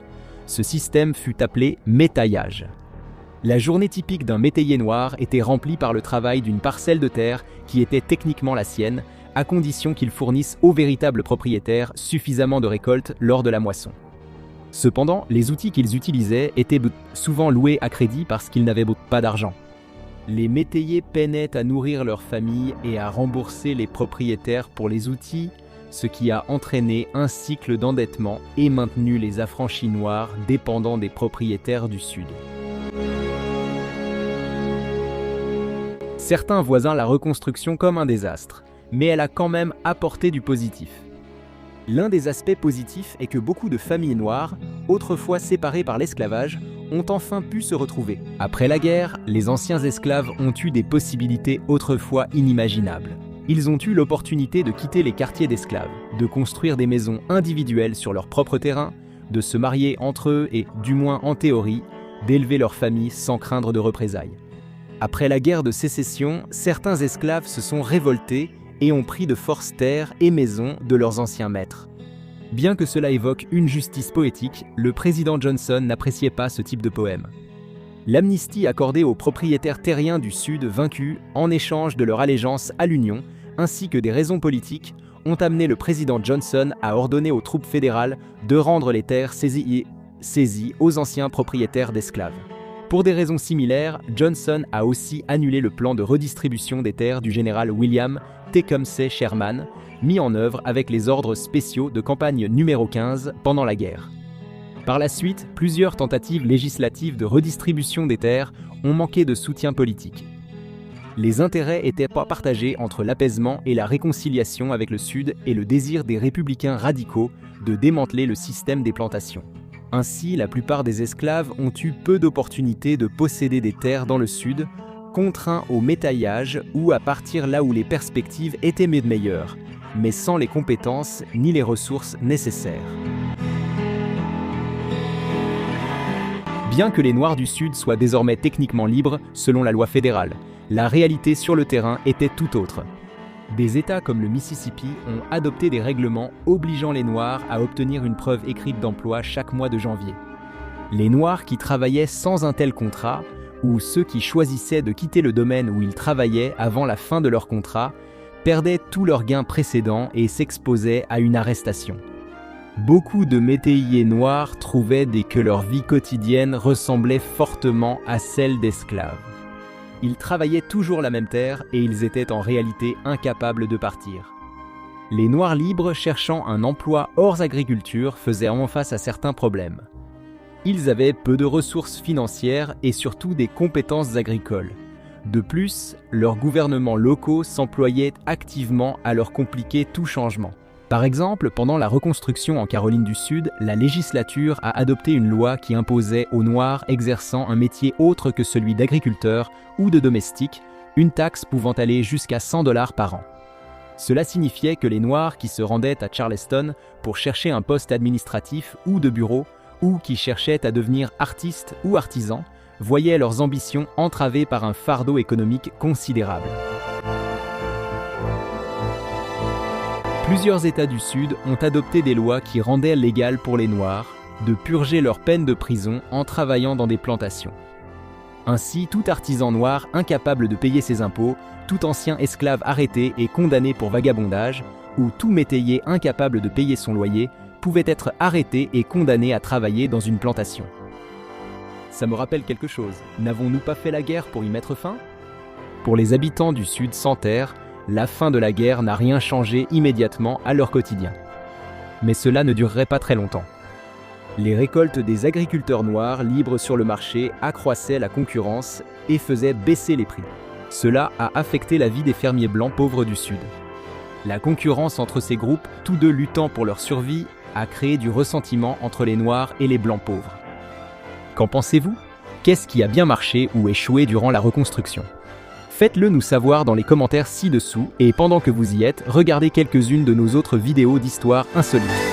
Ce système fut appelé métayage. La journée typique d'un métayer noir était remplie par le travail d'une parcelle de terre qui était techniquement la sienne, à condition qu'il fournisse aux véritables propriétaires suffisamment de récoltes lors de la moisson. Cependant, les outils qu'ils utilisaient étaient souvent loués à crédit parce qu'ils n'avaient pas d'argent. Les métayers peinaient à nourrir leurs familles et à rembourser les propriétaires pour les outils, ce qui a entraîné un cycle d'endettement et maintenu les affranchis noirs dépendants des propriétaires du Sud. Certains voient la reconstruction comme un désastre, mais elle a quand même apporté du positif. L'un des aspects positifs est que beaucoup de familles noires, autrefois séparées par l'esclavage, ont enfin pu se retrouver. Après la guerre, les anciens esclaves ont eu des possibilités autrefois inimaginables. Ils ont eu l'opportunité de quitter les quartiers d'esclaves, de construire des maisons individuelles sur leur propre terrain, de se marier entre eux et, du moins en théorie, d'élever leur famille sans craindre de représailles. Après la guerre de sécession, certains esclaves se sont révoltés et ont pris de force terres et maisons de leurs anciens maîtres. Bien que cela évoque une justice poétique, le président Johnson n'appréciait pas ce type de poème. L'amnistie accordée aux propriétaires terriens du Sud vaincus en échange de leur allégeance à l'Union, ainsi que des raisons politiques, ont amené le président Johnson à ordonner aux troupes fédérales de rendre les terres saisies aux anciens propriétaires d'esclaves. Pour des raisons similaires, Johnson a aussi annulé le plan de redistribution des terres du général William Tecumseh Sherman, mis en œuvre avec les ordres spéciaux de campagne numéro 15 pendant la guerre. Par la suite, plusieurs tentatives législatives de redistribution des terres ont manqué de soutien politique. Les intérêts étaient pas partagés entre l'apaisement et la réconciliation avec le Sud et le désir des républicains radicaux de démanteler le système des plantations. Ainsi, la plupart des esclaves ont eu peu d'opportunités de posséder des terres dans le Sud, contraints au métayage ou à partir là où les perspectives étaient meilleures, mais sans les compétences ni les ressources nécessaires. Bien que les Noirs du Sud soient désormais techniquement libres selon la loi fédérale, la réalité sur le terrain était tout autre. Des États comme le Mississippi ont adopté des règlements obligeant les Noirs à obtenir une preuve écrite d'emploi chaque mois de janvier. Les Noirs qui travaillaient sans un tel contrat, ou ceux qui choisissaient de quitter le domaine où ils travaillaient avant la fin de leur contrat, perdaient tous leurs gains précédents et s'exposaient à une arrestation. Beaucoup de métayers noirs trouvaient que leur vie quotidienne ressemblait fortement à celle d'esclaves. Ils travaillaient toujours la même terre et ils étaient en réalité incapables de partir. Les Noirs libres cherchant un emploi hors agriculture faisaient en face à certains problèmes. Ils avaient peu de ressources financières et surtout des compétences agricoles. De plus, leurs gouvernements locaux s'employaient activement à leur compliquer tout changement. Par exemple, pendant la reconstruction en Caroline du Sud, la législature a adopté une loi qui imposait aux Noirs exerçant un métier autre que celui d'agriculteur ou de domestique, une taxe pouvant aller jusqu'à $100 par an. Cela signifiait que les Noirs qui se rendaient à Charleston pour chercher un poste administratif ou de bureau, ou qui cherchaient à devenir artistes ou artisans, voyaient leurs ambitions entravées par un fardeau économique considérable. Plusieurs États du Sud ont adopté des lois qui rendaient légal pour les Noirs de purger leur peine de prison en travaillant dans des plantations. Ainsi, tout artisan noir incapable de payer ses impôts, tout ancien esclave arrêté et condamné pour vagabondage, ou tout métayer incapable de payer son loyer, pouvait être arrêté et condamné à travailler dans une plantation. Ça me rappelle quelque chose. N'avons-nous pas fait la guerre pour y mettre fin ? Pour les habitants du Sud sans terre, la fin de la guerre n'a rien changé immédiatement à leur quotidien. Mais cela ne durerait pas très longtemps. Les récoltes des agriculteurs noirs libres sur le marché accroissaient la concurrence et faisaient baisser les prix. Cela a affecté la vie des fermiers blancs pauvres du Sud. La concurrence entre ces groupes, tous deux luttant pour leur survie, a créé du ressentiment entre les Noirs et les Blancs pauvres. Qu'en pensez-vous? Qu'est-ce qui a bien marché ou échoué durant la reconstruction? Faites-le nous savoir dans les commentaires ci-dessous et pendant que vous y êtes, regardez quelques-unes de nos autres vidéos d'histoires insolites.